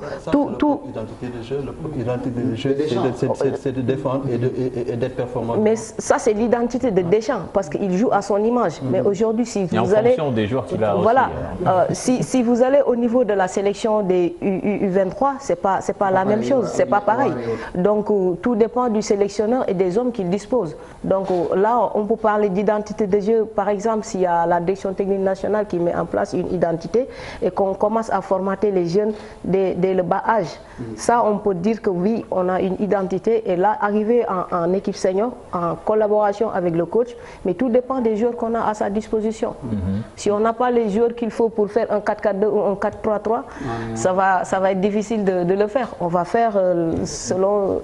l'identité de jeu, c'est de défendre et d'être performant. Mais ça, c'est l'identité de Deschamps, parce qu'il joue à son image. Mais aujourd'hui, si vous allez... en fonction des joueurs qu'il a voilà, aussi. Si vous allez au niveau de la sélection des U23, c'est pas la même chose, c'est pas pareil. Donc, tout dépend du sélectionneur et des hommes qu'il dispose. Donc, là, on peut parler d'identité de jeu. Par exemple, s'il y a la direction technique nationale qui met en place une identité et qu'on commence à formater les jeunes dès le bas âge, ça, on peut dire que oui, on a une identité. Et là, arriver en équipe senior, en collaboration avec le coach, mais tout dépend des joueurs qu'on a à sa disposition. Si on n'a pas les joueurs qu'il faut pour faire un 4-4-2 ou un 4-3-3, ça va être difficile de le faire. On va faire selon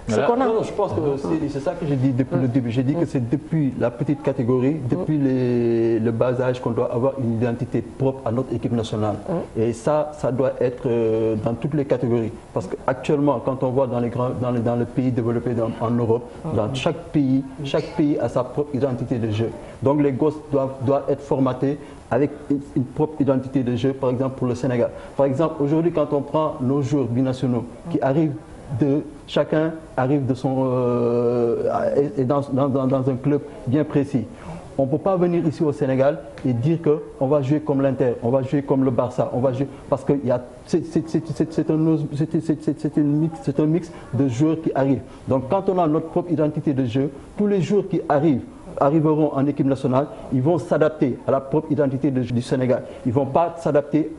ce qu'on a. Non, je pense que c'est ça que j'ai dit depuis le début. J'ai dit que c'est depuis la petite catégorie, depuis le bas âge qu'on doit avoir une identité propre à notre équipe nationale. Et ça doit être dans toutes les catégories. Parce qu'actuellement, quand on voit dans les pays développés en Europe, dans chaque pays a sa propre identité de jeu. Donc les gosses doivent être formatés avec une propre identité de jeu, par exemple pour le Sénégal. Par exemple, aujourd'hui, quand on prend nos joueurs binationaux qui arrivent chacun arrive de son dans un club bien précis. On ne peut pas venir ici au Sénégal et dire qu'on va jouer comme l'Inter, on va jouer comme le Barça, on va jouer parce que c'est un mix de joueurs qui arrivent. Donc quand on a notre propre identité de jeu, tous les joueurs qui arriveront en équipe nationale, ils vont s'adapter à la propre identité du Sénégal. Ils ne vont pas s'adapter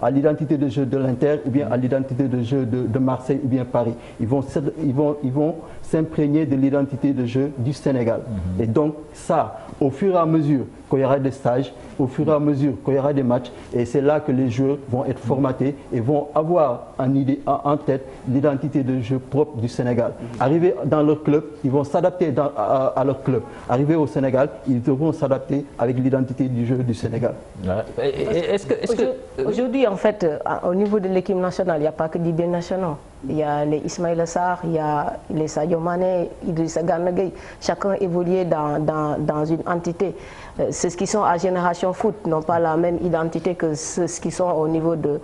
à l'identité de jeu de l'Inter ou bien à l'identité de jeu de Marseille ou bien Paris. Ils vont s'imprégner de l'identité de jeu du Sénégal. Et donc ça, au fur et à mesure qu'il y aura des stages, au fur et à mesure qu'il y aura des matchs, et c'est là que les joueurs vont être formatés et vont avoir en tête l'identité de jeu propre du Sénégal. Arriver dans leur club, ils vont s'adapter à leur club. Arriver au Sénégal, ils devront s'adapter avec l'identité du jeu du Sénégal. Aujourd'hui, en fait, au niveau de l'équipe nationale, il n'y a pas que des binationaux. Il y a les Ismaïla Sarr, il y a les Sadio Mané, Idrissa Gana Gueye. Chacun évoluait dans une entité. Ceux qui sont à Génération Foot n'ont pas la même identité que ceux qui sont au niveau de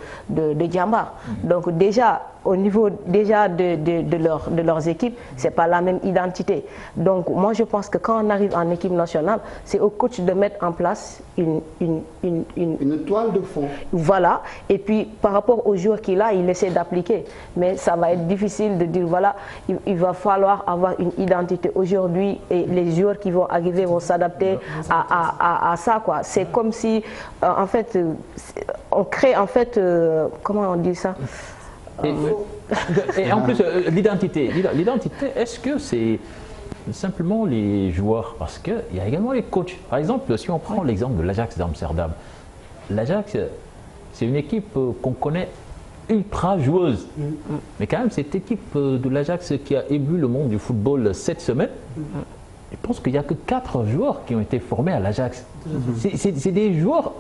Djamba. Donc déjà, au niveau déjà de leurs équipes, c'est pas la même identité. Donc moi je pense que quand on arrive en équipe nationale, c'est au coach de mettre en place une toile de fond. Voilà. Et puis par rapport aux joueurs qu'il a, il essaie d'appliquer. Mais ça va être difficile de dire voilà, il va falloir avoir une identité aujourd'hui et les joueurs qui vont arriver vont s'adapter à ça, quoi. C'est comme si en fait on crée en fait comment on dit ça? Et en plus l'identité, est-ce que c'est simplement les joueurs? Parce qu'il y a également les coachs. Par exemple, si on prend l'exemple de l'Ajax d'Amsterdam, l'Ajax, c'est une équipe qu'on connaît ultra joueuse. Mais quand même, cette équipe de l'Ajax qui a ému le monde du football cette semaine, je pense qu'il n'y a que 4 joueurs qui ont été formés à l'Ajax. C'est des joueurs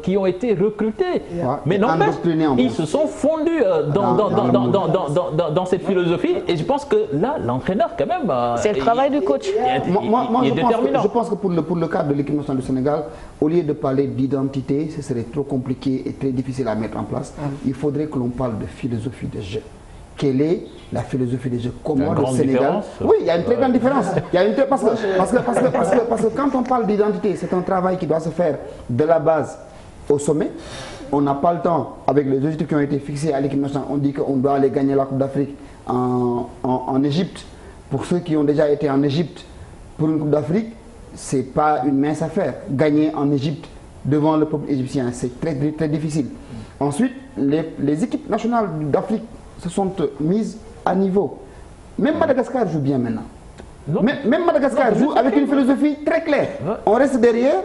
qui ont été recrutés. Mais n'empêche, ils se sont fondus dans cette philosophie. Et je pense que là, l'entraîneur, quand même... c'est le travail du coach. Moi, je pense que pour le cadre de l'équipe nationale du Sénégal, au lieu de parler d'identité, ce serait trop compliqué et très difficile à mettre en place. Il faudrait que l'on parle de philosophie de jeu. Quelle est la philosophie des jeux? Comment le Sénégal... Oui, il y a une très grande différence. Il y a une parce que quand on parle d'identité, c'est un travail qui doit se faire de la base au sommet. On n'a pas le temps, avec les objectifs qui ont été fixés à l'équipe nationale, on dit qu'on doit aller gagner la Coupe d'Afrique en Égypte. Pour ceux qui ont déjà été en Égypte pour une Coupe d'Afrique, ce n'est pas une mince affaire. Gagner en Égypte devant le peuple égyptien, c'est très, très difficile. Ensuite, les équipes nationales d'Afrique se sont mises à niveau. Même Madagascar joue bien maintenant. Même Madagascar joue avec une philosophie très claire. On reste derrière,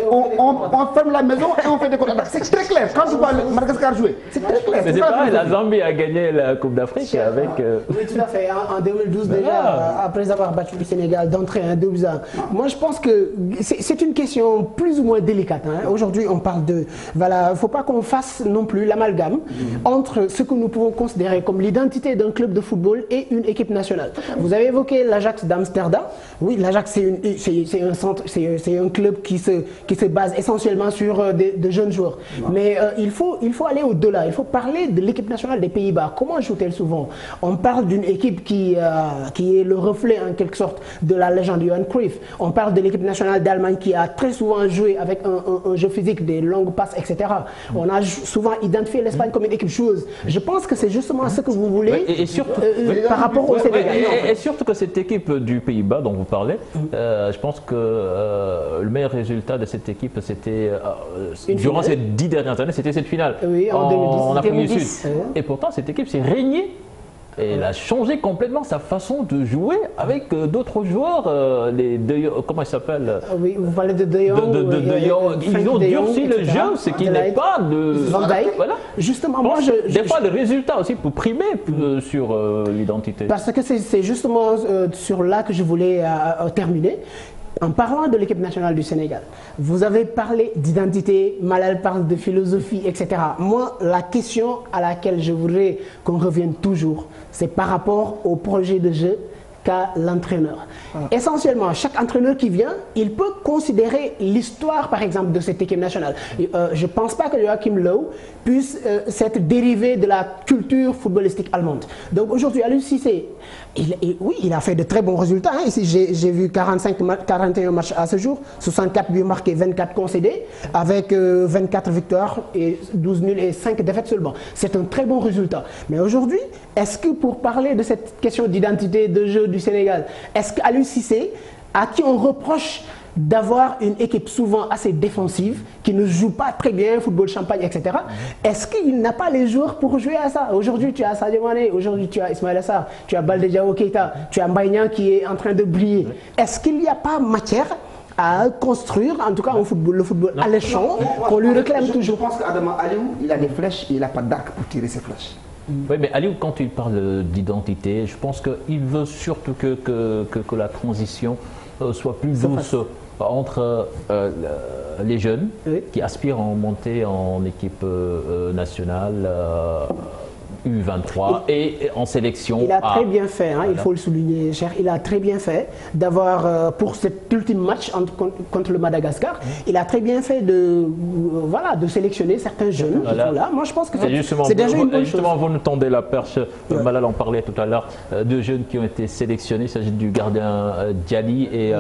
on ferme la maison et on fait des contre-attaques. C'est très clair. Quand tu vois Madagascar jouer, c'est très clair. C'est pareil, la Zambie a gagné la Coupe d'Afrique avec... Oui, tout à fait. En 2012 déjà, après avoir battu le Sénégal d'entrée 2-1. Moi, je pense que c'est une question plus ou moins délicate. Aujourd'hui, on parle de... Voilà, il ne faut pas qu'on fasse non plus l'amalgame entre ce que nous pouvons considérer comme l'identité d'un club de football et une équipe nationale. Vous avez évoqué l'Ajax d'Amsterdam. Oui, l'Ajax, c'est un club qui se base essentiellement sur de jeunes joueurs. Mais il faut aller au-delà. Il faut parler de l'équipe nationale des Pays-Bas. Comment joue-t-elle souvent? On parle d'une équipe qui est le reflet en quelque sorte de la légende Johan Cruyff. On parle de l'équipe nationale d'Allemagne qui a très souvent joué avec un jeu physique, des longues passes, etc. On a souvent identifié l'Espagne comme une équipe joueuse. Je pense que c'est justement ce que vous voulez et surtout, par rapport au Sénégal. Et surtout que cette équipe du Pays-Bas dont vous parlez, je pense que le meilleur résultat de cette équipe, c'était durant ces 10 dernières années, c'était cette finale en Afrique du Sud. Et pourtant, cette équipe s'est régnée. Et elle a changé complètement sa façon de jouer avec d'autres joueurs, comment ils s'appellent? Oui, vous parlez de De Jong. Ils ont durci le jeu, ce qui n'est pas de... Voilà. Justement, moi, des fois, le résultat aussi peut primer sur l'identité. Parce que c'est justement sur là que je voulais terminer. En parlant de l'équipe nationale du Sénégal, vous avez parlé d'identité, Malal parle de philosophie, etc. Moi, la question à laquelle je voudrais qu'on revienne toujours, c'est par rapport au projet de jeu qu'a l'entraîneur. Essentiellement, chaque entraîneur qui vient, il peut considérer l'histoire, par exemple, de cette équipe nationale. Je ne pense pas que Joachim Löw puisse s'être dérivé de la culture footballistique allemande. Donc aujourd'hui, Aliou Cissé, oui, il a fait de très bons résultats. Ici, j'ai vu 41 matchs à ce jour, 64 buts marqués, 24 concédés, avec 24 victoires et 12 nuls et 5 défaites seulement. C'est un très bon résultat. Mais aujourd'hui, est-ce que pour parler de cette question d'identité de jeu du Sénégal, est-ce qu'Aliou Cissé, à qui on reproche d'avoir une équipe souvent assez défensive, qui ne joue pas très bien, football champagne, etc. Est-ce qu'il n'a pas les joueurs pour jouer à ça? Aujourd'hui, tu as Sadio Mané, aujourd'hui, tu as Ismaïla Sarr, tu as Balde Diao Keita, tu as Mbaye Niang qui est en train de briller. Est-ce qu'il n'y a pas matière à construire, en tout cas au football, le football alléchant, qu'on lui réclame toujours? Je pense qu'Adama Aliou, il a des flèches et il n'a pas d'arc pour tirer ses flèches. Oui, mais Aliou, quand il parle d'identité, je pense qu'il veut surtout que la transition soit plus douce entre les jeunes qui aspirent à monter en équipe nationale. U23 et en sélection. Il a très bien fait, hein, il faut le souligner, cher. Il a très bien fait d'avoir, pour cet ultime match contre le Madagascar, il a très bien fait de sélectionner certains jeunes qui sont là. Moi, je pense que c'est déjà une bonne chose. Justement, vous nous tendez la perche. Malal en parlait tout à l'heure. Deux jeunes qui ont été sélectionnés. Il s'agit du gardien Diali et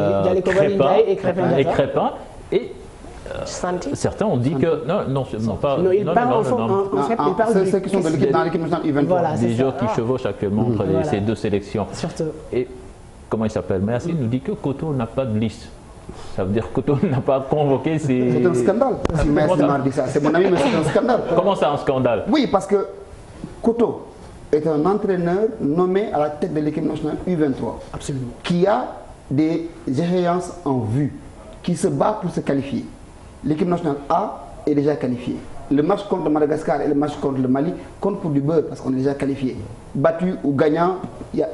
Crépin. Certains ont dit que il parle de ceux qui sont dans l'équipe nationale U23. Voilà, des joueurs qui chevauchent actuellement entre ces deux sélections. Surtout. Et comment il s'appelle? Mayacine nous dit que Koto n'a pas de liste. Ça veut dire que Koto n'a pas convoqué ses... C'est un scandale. C'est mon ami, mais c'est un scandale. Comment ça, un scandale? Oui, parce que Koto est un entraîneur nommé à la tête de l'équipe nationale U23. Absolument. Qui a des échéances en vue, qui se bat pour se qualifier. L'équipe nationale A est déjà qualifiée. Le match contre le Madagascar et le match contre le Mali comptent pour du beurre parce qu'on est déjà qualifié. Battu ou gagnant,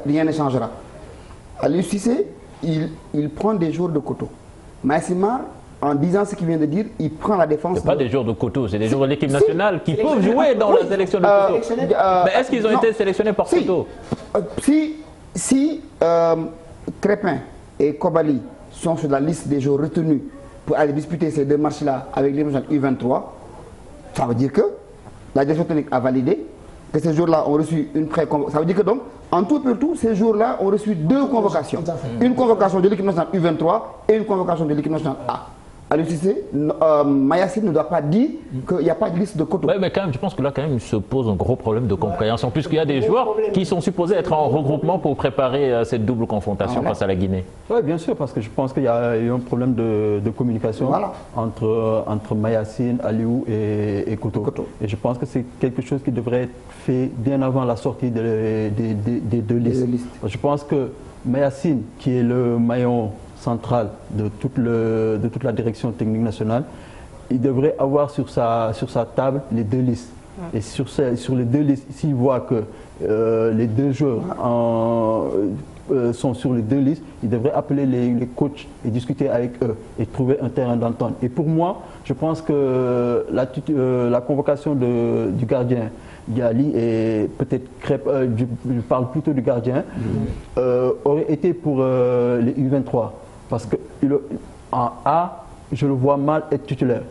rien ne changera. À l'UCC, il prend des joueurs de Koto. Maïssimar, en disant ce qu'il vient de dire, il prend la défense. Ce n'est pas des joueurs de Koto, c'est des joueurs de l'équipe nationale qui peuvent jouer dans la sélection de Koto. Mais est-ce qu'ils ont été sélectionnés par Koto? Si Crépin et Kobali sont sur la liste des joueurs retenus pour aller disputer ces deux matchs-là avec l'équipe nationale U23, ça veut dire que la direction technique a validé que ces jours-là ont reçu une pré-convocation. Ça veut dire que donc, en tout et pour tout, ces jours-là ont reçu deux convocations. Une convocation de l'équipe nationale U23 et une convocation de l'équipe nationale A. À l'UCC, Mayacine ne doit pas dire qu'il n'y a pas de liste de Koto. Oui, mais quand même, je pense que là, quand même, il se pose un gros problème de compréhension, puisqu'il y a des joueurs qui sont supposés être en regroupement pour préparer cette double confrontation face à la Guinée. Oui, bien sûr, parce que je pense qu'il y a eu un problème de communication entre Mayacine, Aliou et Koto. Et je pense que c'est quelque chose qui devrait être fait bien avant la sortie des deux listes. Je pense que Mayacine, qui est le maillon central de toute la direction technique nationale, il devrait avoir sur sa table les deux listes. Et sur les deux listes, s'il voit que les deux joueurs sont sur les deux listes, il devrait appeler les coachs et discuter avec eux et trouver un terrain d'entente. Et pour moi, je pense que la convocation du gardien Diali et peut-être je parle plutôt du gardien, aurait été pour les U23. Parce qu'en A, je le vois mal être titulaire.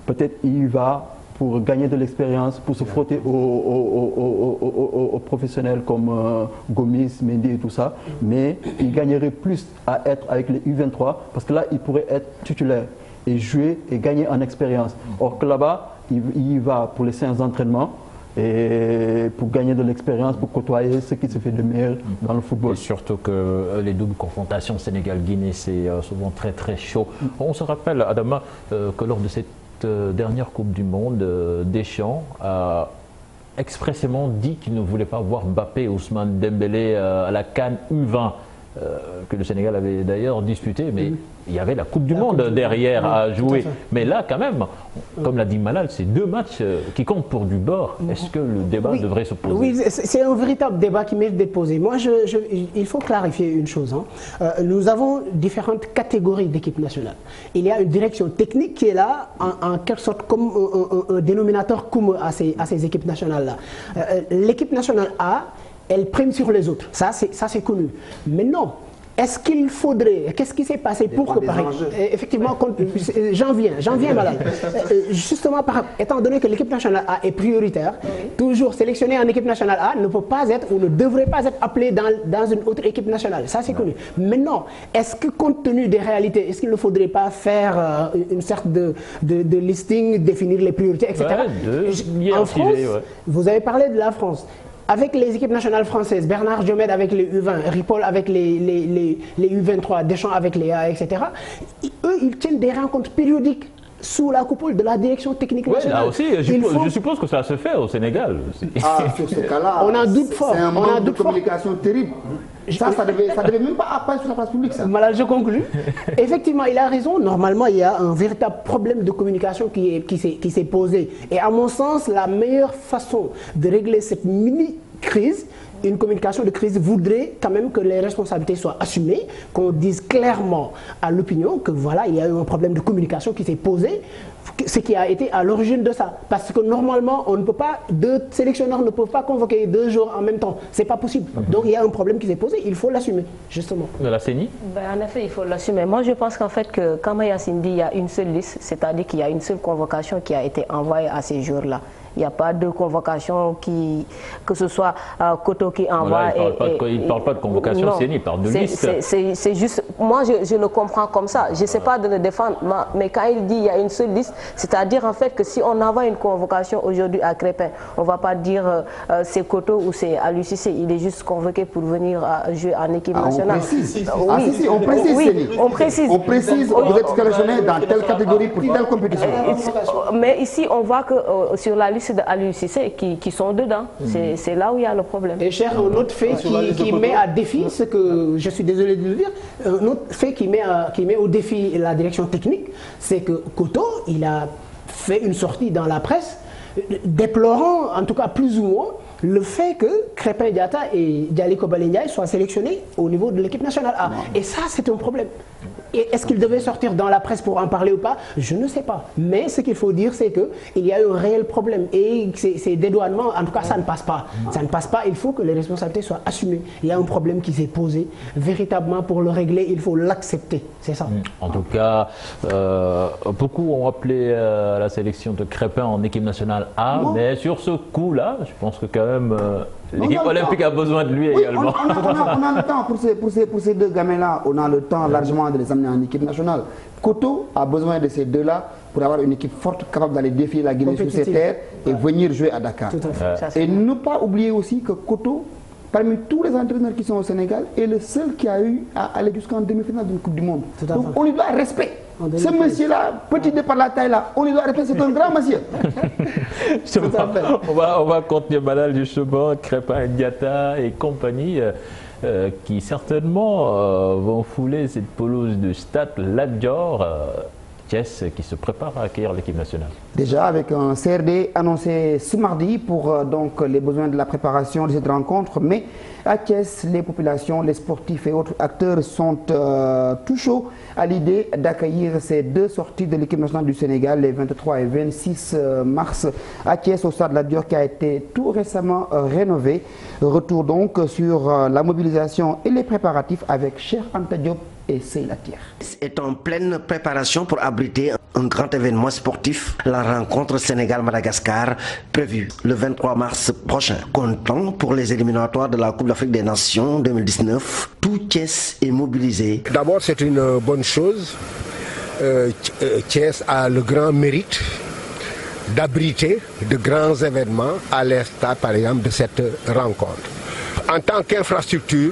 Peut-être il va pour gagner de l'expérience, pour se frotter aux professionnels comme Gomis, Mendy et tout ça. Mais il gagnerait plus à être avec les U23 parce que là, il pourrait être titulaire et jouer et gagner en expérience. Or que là-bas, il va pour les séances d'entraînement et pour gagner de l'expérience, pour côtoyer ce qui se fait de meilleur dans le football. Et surtout que les doubles confrontations Sénégal-Guinée, c'est souvent très très chaud. On se rappelle, Adama, que lors de cette dernière Coupe du Monde, Deschamps a expressément dit qu'il ne voulait pas voir Mbappé et Ousmane Dembélé à la CAN U20. Que le Sénégal avait d'ailleurs disputé, mais il y avait la Coupe du Monde derrière à jouer. Mais là, quand même, comme l'a dit Malal, c'est deux matchs qui comptent pour du bord. Est-ce que le débat devrait se poser? Oui, c'est un véritable débat qui mérite d'être posé. Moi, il faut clarifier une chose. Nous avons différentes catégories d'équipes nationales. Il y a une direction technique qui est là, en quelque sorte comme un dénominateur commun à ces équipes nationales-là. L'équipe nationale A, elle prime sur les autres. Ça, c'est connu. Mais non. Est-ce qu'il faudrait... Qu'est-ce qui s'est passé pour que, par exemple, effectivement, j'en viens, Malal. Justement, étant donné que l'équipe nationale A est prioritaire, toujours sélectionné en équipe nationale A ne peut pas être ou ne devrait pas être appelé dans une autre équipe nationale. Ça, c'est connu. Maintenant, est-ce que, compte tenu des réalités, est-ce qu'il ne faudrait pas faire une sorte de listing, définir les priorités, etc. En France, vous avez parlé de la France. Avec les équipes nationales françaises, Bernard Diomède avec les U20, Ripoll avec les U23, Deschamps avec les A, etc. Eux, ils tiennent des rencontres périodiques sous la coupole de la direction technique nationale. Là aussi, je suppose que ça se fait au Sénégal. Sur ce cas-là, on a doute fort. C'est un manque de communication terrible. Ça devait même pas apparaître sur la place publique. Ça. Malal, je conclue. Effectivement, il a raison. Normalement, il y a un véritable problème de communication qui s'est posé. Et à mon sens, la meilleure façon de régler cette mini-crise, une communication de crise voudrait quand même que les responsabilités soient assumées, qu'on dise clairement à l'opinion que voilà, il y a eu un problème de communication qui s'est posé, ce qui a été à l'origine de ça. Parce que normalement, on ne peut pas, deux sélectionneurs ne peuvent pas convoquer 2 jours en même temps. C'est pas possible. Donc il y a un problème qui s'est posé, il faut l'assumer, justement. De la CENI? En effet, il faut l'assumer. Moi, je pense qu'en fait, que quand Mayacine dit il y a une seule liste, c'est-à-dire qu'il y a une seule convocation qui a été envoyée à ces jours-là. Il n'y a pas de convocation que ce soit Koto qui envoie. Il ne parle pas de convocation CENI, il parle de liste. C'est juste, moi je le comprends comme ça. Je ne sais pas de le défendre, mais quand il dit il y a une seule liste, c'est-à-dire en fait que si on envoie une convocation aujourd'hui à Crépin, on ne va pas dire c'est Koto ou c'est Aliou Cissé. Il est juste convoqué pour venir jouer en équipe nationale. On précise. Oui. On précise. Oui, on précise. On précise, vous êtes sélectionné dans telle catégorie pour telle compétition. Mais ici, on voit que sur la liste de Aliou Cissé qui sont dedans. C'est là où il y a le problème. Et cher, un autre fait qui met à défi, ce que je suis désolé de le dire, un autre fait qui met au défi la direction technique, c'est que Koto, il a fait une sortie dans la presse déplorant, en tout cas plus ou moins, le fait que Crépin Diatta et Djaliko Baldé Ndiaye soient sélectionnés au niveau de l'équipe nationale A. Et ça, c'est un problème. Et est-ce qu'il devait sortir dans la presse pour en parler ou pas? Je ne sais pas. Mais ce qu'il faut dire, c'est qu'il y a eu un réel problème. Et ces dédouanements, en tout cas, ça ne passe pas. Ça ne passe pas. Il faut que les responsabilités soient assumées. Il y a un problème qui s'est posé. Véritablement, pour le régler, il faut l'accepter. C'est ça. En tout cas, beaucoup ont appelé la sélection de Crépin en équipe nationale A. Mais sur ce coup-là, je pense que quand même... l'équipe olympique a besoin de lui également. On a le temps pour ces 2 gamins-là. On a le temps largement de les amener en équipe nationale. Koto a besoin de ces 2-là pour avoir une équipe forte capable d'aller défier la Guinée sur ses terres et venir jouer à Dakar. Tout à fait. Et ne pas oublier aussi que Koto, parmi tous les entraîneurs qui sont au Sénégal, est le seul qui a eu à aller jusqu'en demi-finale d'une Coupe du Monde. Donc on lui doit respect. Ce monsieur-là, petit de par la taille là, on lui doit respect, c'est un grand monsieur. On va continuer Manal justement, Crépin, Diatta et compagnie qui certainement vont fouler cette pelouse de Stade Lat Dior. Thiès qui se prépare à accueillir l'équipe nationale. Déjà avec un CRD annoncé ce mardi pour donc les besoins de la préparation de cette rencontre, mais à Thiès, les populations, les sportifs et autres acteurs sont tout chauds à l'idée d'accueillir ces 2 sorties de l'équipe nationale du Sénégal les 23 et 26 mars à Thiès au Stade Lat Dior qui a été tout récemment rénové. Retour donc sur la mobilisation et les préparatifs avec Cheikh Anta Diop et Seylatir. Est en pleine préparation pour abriter un grand événement sportif, la rencontre Sénégal-Madagascar prévue le 23 mars prochain. Comptant pour les éliminatoires de la Coupe d'Afrique des Nations 2019, tout Thiès est mobilisé. D'abord, c'est une bonne chose. Thiès a le grand mérite d'abriter de grands événements à l'instar, par exemple, de cette rencontre. En tant qu'infrastructure,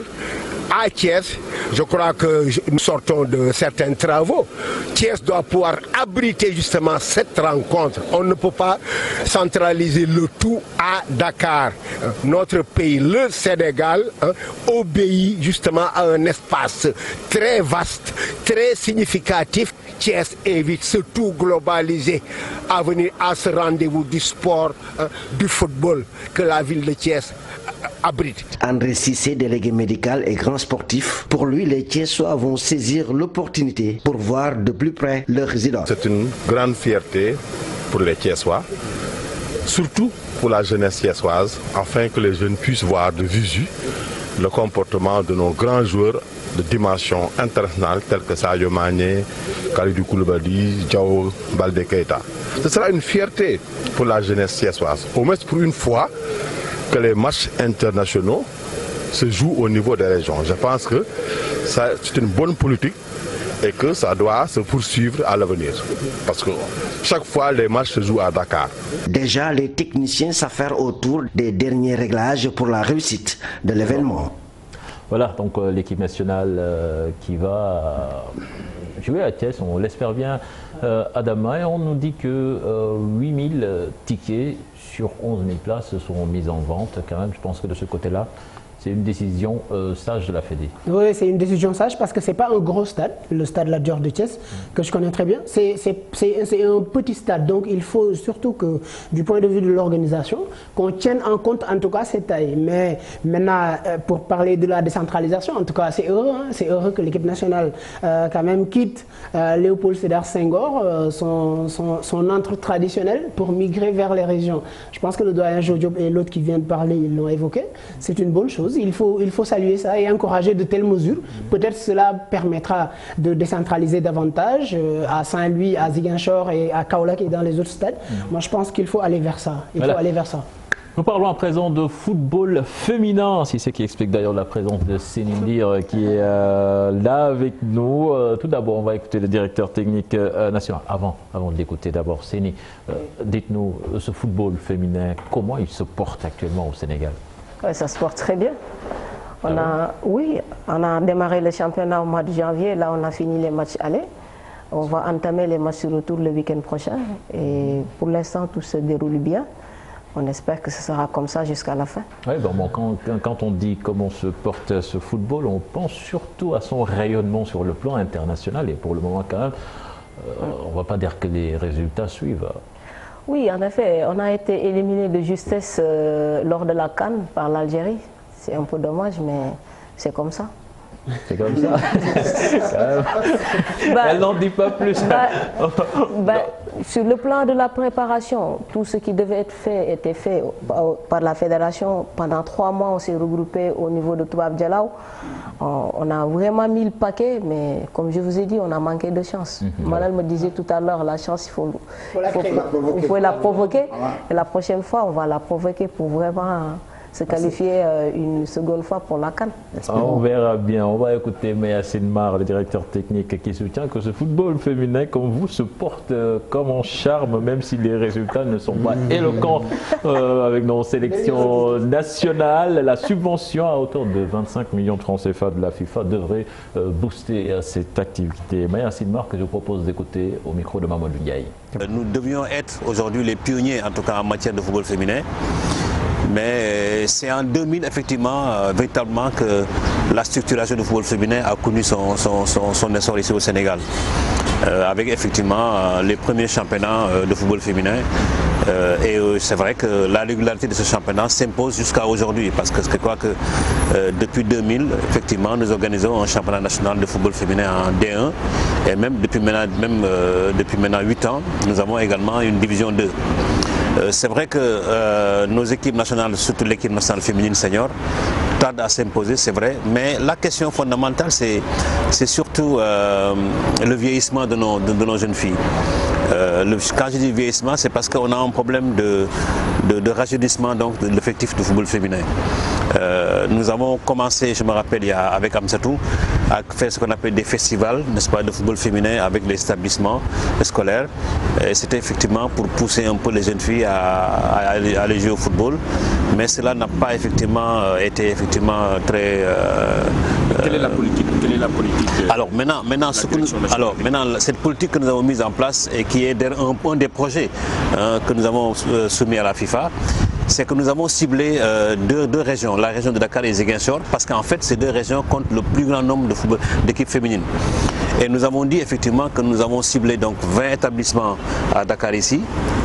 à Thiès, je crois que nous sortons de certains travaux. Thiès doit pouvoir abriter justement cette rencontre. On ne peut pas centraliser le tout à Dakar. Notre pays, le Sénégal, obéit justement à un espace très vaste, très significatif. Thiès invite ce tout globalisé à venir à ce rendez-vous du sport, du football que la ville de Thiès abrite. André Cissé, délégué médical et grand sportif, pour lui, les Thiessois vont saisir l'opportunité pour voir de plus près leurs résidents. C'est une grande fierté pour les Thiessois, surtout pour la jeunesse thiessoise, afin que les jeunes puissent voir de visu le comportement de nos grands joueurs de dimension internationale tels que Sadio Mané, Kalidou Koulibaly, Diao Baldé Keita. Ce sera une fierté pour la jeunesse thiessoise, au moins pour une fois que les matchs internationaux se jouent au niveau des régions. Je pense que c'est une bonne politique et que ça doit se poursuivre à l'avenir. Parce que chaque fois, les matchs se jouent à Dakar. Déjà, les techniciens s'affairent autour des derniers réglages pour la réussite de l'événement. Voilà, donc l'équipe nationale qui va jouer à Thiès, on l'espère bien, Adama, et on nous dit que 8000 tickets sur 11 000 places seront mis en vente. Quand même, je pense que de ce côté-là, c'est une décision sage de la Fédé. Oui, c'est une décision sage parce que ce n'est pas un gros stade, le stade Lat Dior de Thiès, que je connais très bien. C'est un petit stade, donc il faut surtout que, du point de vue de l'organisation, qu'on tienne en compte en tout cas cette taille. Mais maintenant, pour parler de la décentralisation, en tout cas, c'est heureux. Hein, c'est heureux que l'équipe nationale quand même quitte Léopold Sédar Senghor, son entre traditionnel, pour migrer vers les régions. Je pense que le doyen Jojo et l'autre qui vient de parler, ils l'ont évoqué. C'est une bonne chose. Il faut saluer ça et encourager de telles mesures. Peut-être cela permettra de décentraliser davantage à Saint-Louis, à Ziguinchor et à Kaolack et dans les autres stades. Moi, je pense qu'il faut aller vers ça. Il faut aller vers ça. Nous parlons à présent de football féminin, c'est ce qui explique d'ailleurs la présence de Séni Ndir qui est là avec nous. Tout d'abord, on va écouter le directeur technique national. Avant d'écouter d'abord Séni, dites-nous, ce football féminin, comment il se porte actuellement au Sénégal? Ouais, ça se porte très bien. On a démarré le championnat au mois de janvier. Là, on a fini les matchs allés. On va entamer les matchs retour le week-end prochain. Et pour l'instant, tout se déroule bien. On espère que ce sera comme ça jusqu'à la fin. Oui, bon, quand on dit comment se porte ce football, on pense surtout à son rayonnement sur le plan international. Et pour le moment, quand même, on ne va pas dire que les résultats suivent. Oui, en effet, on a été éliminé de justesse lors de la CAN par l'Algérie. C'est un peu dommage, mais c'est comme ça. C'est comme ça. Elle n'en dit pas plus. Sur le plan de la préparation, tout ce qui devait être fait était fait par la fédération. Pendant 3 mois, on s'est regroupé au niveau de Toubab Dialaw. On a vraiment mis le paquet, mais comme je vous ai dit, on a manqué de chance. Malal me disait tout à l'heure, la chance, il faut la provoquer. Et la prochaine fois, on va la provoquer pour vraiment se qualifier une seconde fois pour la CAN. On verra bien. On va écouter Mayacine Mar, le directeur technique, qui soutient que ce football féminin, comme vous, se porte comme en charme, même si les résultats ne sont pas éloquents avec nos sélections nationales. La subvention à hauteur de 25 millions de francs CFA de la FIFA devrait booster cette activité. Mayacine Mar, que je vous propose d'écouter au micro de Mamadou Ndiaye. Nous devions être aujourd'hui les pionniers, en tout cas en matière de football féminin. Mais c'est en 2000, effectivement, véritablement que la structuration du football féminin a connu son essor ici au Sénégal. Avec effectivement les premiers championnats de football féminin. Et c'est vrai que la régularité de ce championnat s'impose jusqu'à aujourd'hui. Parce que je crois que depuis 2000, effectivement, nous organisons un championnat national de football féminin en D1. Et même depuis maintenant 8 ans, nous avons également une division 2. C'est vrai que nos équipes nationales, surtout l'équipe nationale féminine senior, tardent à s'imposer, c'est vrai. Mais la question fondamentale, c'est surtout le vieillissement de nos jeunes filles. Quand je dis vieillissement, c'est parce qu'on a un problème de rajeunissement de l'effectif du football féminin. Nous avons commencé, je me rappelle, avec Amsatou, à faire ce qu'on appelle des festivals, n'est-ce pas, de football féminin avec les établissements scolaires. C'était effectivement pour pousser un peu les jeunes filles à aller jouer au football. Mais cela n'a pas effectivement été très... Quelle est la politique Alors maintenant, cette politique que nous avons mise en place et qui est un des projets que nous avons soumis à la FIFA, c'est que nous avons ciblé deux régions, la région de Dakar et Ziguinchor, parce qu'en fait ces 2 régions comptent le plus grand nombre d'équipes féminines. Et nous avons dit effectivement que nous avons ciblé donc 20 établissements à Dakar ici,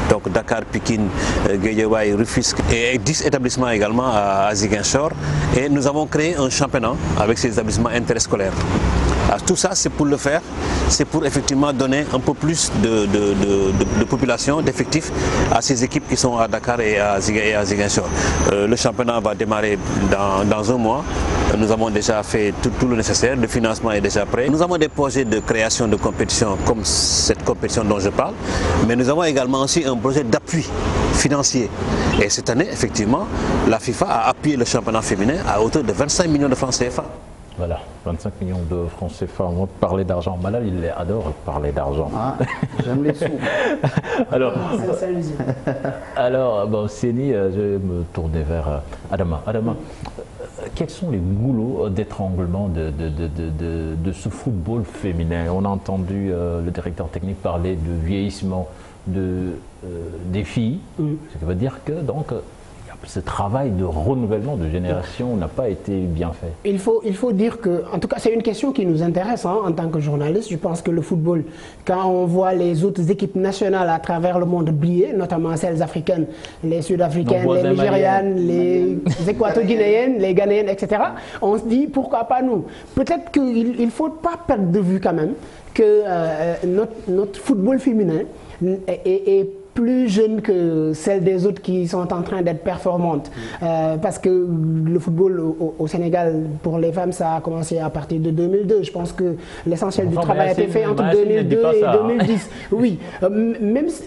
donc Dakar, Pikine, Guédiawaye, Rufisque, et 10 établissements également à Ziguinchor. Et nous avons créé un championnat avec ces établissements interscolaires. Alors, tout ça, c'est pour le faire, c'est pour effectivement donner un peu plus de population, d'effectifs à ces équipes qui sont à Dakar et à Ziguinchor. Le championnat va démarrer dans 1 mois. Nous avons déjà fait tout le nécessaire, le financement est déjà prêt. Nous avons des projets de création de compétition comme cette compétition dont je parle, mais nous avons également aussi un projet d'appui financier. Et cette année, effectivement, la FIFA a appuyé le championnat féminin à hauteur de 25 millions de francs CFA. Voilà, 25 millions de francs CFA. On va parler d'argent. Malal, il adore parler d'argent. Ah, j'aime les sous. Alors bon, Séni, je vais me tourner vers Adama. Adama, quels sont les goulots d'étranglement de ce football féminin? On a entendu le directeur technique parler de vieillissement des filles, ce qui veut dire que donc il n'y a ce travail de renouvellement de génération n'a pas été bien fait. Il faut dire que, en tout cas, c'est une question qui nous intéresse en tant que journaliste. Je pense que le football, quand on voit les autres équipes nationales à travers le monde briller, notamment celles africaines, les sud-africaines, les nigérianes, les équato-guinéennes, les ghanéennes, etc., on se dit pourquoi pas nous. Peut-être qu'il ne faut pas perdre de vue quand même que notre football féminin est plus jeune que celle des autres qui sont en train d'être performantes. Parce que le football au Sénégal, pour les femmes, ça a commencé à partir de 2002. Je pense que l'essentiel du travail a été fait entre 2002 et 2010. Oui.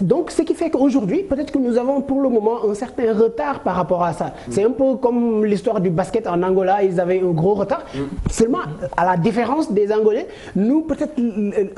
Donc, ce qui fait qu'aujourd'hui, peut-être que nous avons pour le moment un certain retard par rapport à ça. C'est un peu comme l'histoire du basket en Angola, ils avaient un gros retard. Seulement, à la différence des Angolais, nous, peut-être,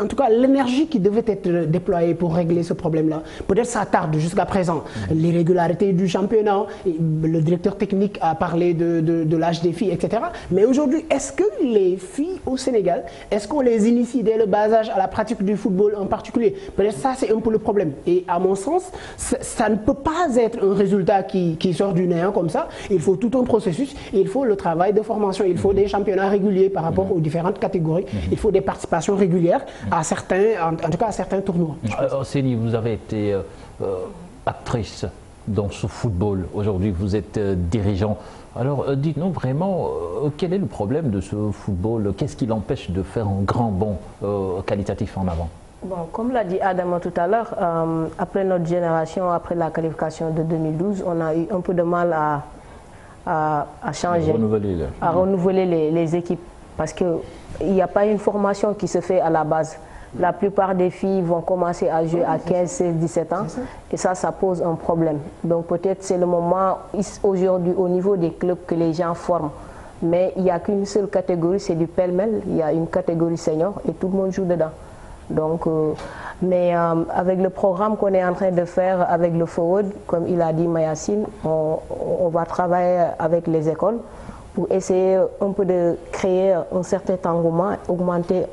en tout cas, l'énergie qui devait être déployée pour régler ce problème-là, peut-être ça tarde jusqu'à présent. L'irrégularité du championnat, le directeur technique a parlé de l'âge des filles, etc. Mais aujourd'hui, est-ce que les filles au Sénégal, est-ce qu'on les initie dès le bas âge à la pratique du football en particulier? Peut-être ça, c'est un peu le problème. Et à mon sens, ça ne peut pas être un résultat qui sort du néant comme ça. Il faut tout un processus, il faut le travail de formation, il faut des championnats réguliers par rapport aux différentes catégories, il faut des participations régulières à certains, en tout cas à certains tournois. Séni, vous avez été actrice dans ce football. Aujourd'hui, vous êtes dirigeant. Alors, dites-nous vraiment, quel est le problème de ce football? Qu'est-ce qui l'empêche de faire un grand bond qualitatif en avant? Bon, comme l'a dit Adama tout à l'heure, après notre génération, après la qualification de 2012, on a eu un peu de mal à changer, à renouveler les équipes. Parce qu'il n'y a pas une formation qui se fait à la base. La plupart des filles vont commencer à jouer à 15, 16, 17 ans et ça pose un problème. Donc peut-être c'est le moment aujourd'hui au niveau des clubs que les gens forment. Mais il n'y a qu'une seule catégorie, c'est du pêle-mêle. Il y a une catégorie senior et tout le monde joue dedans. Donc, avec le programme qu'on est en train de faire avec le Forward, comme il a dit Mayacine, on va travailler avec les écoles pour essayer un peu de créer un certain engouement, augmenter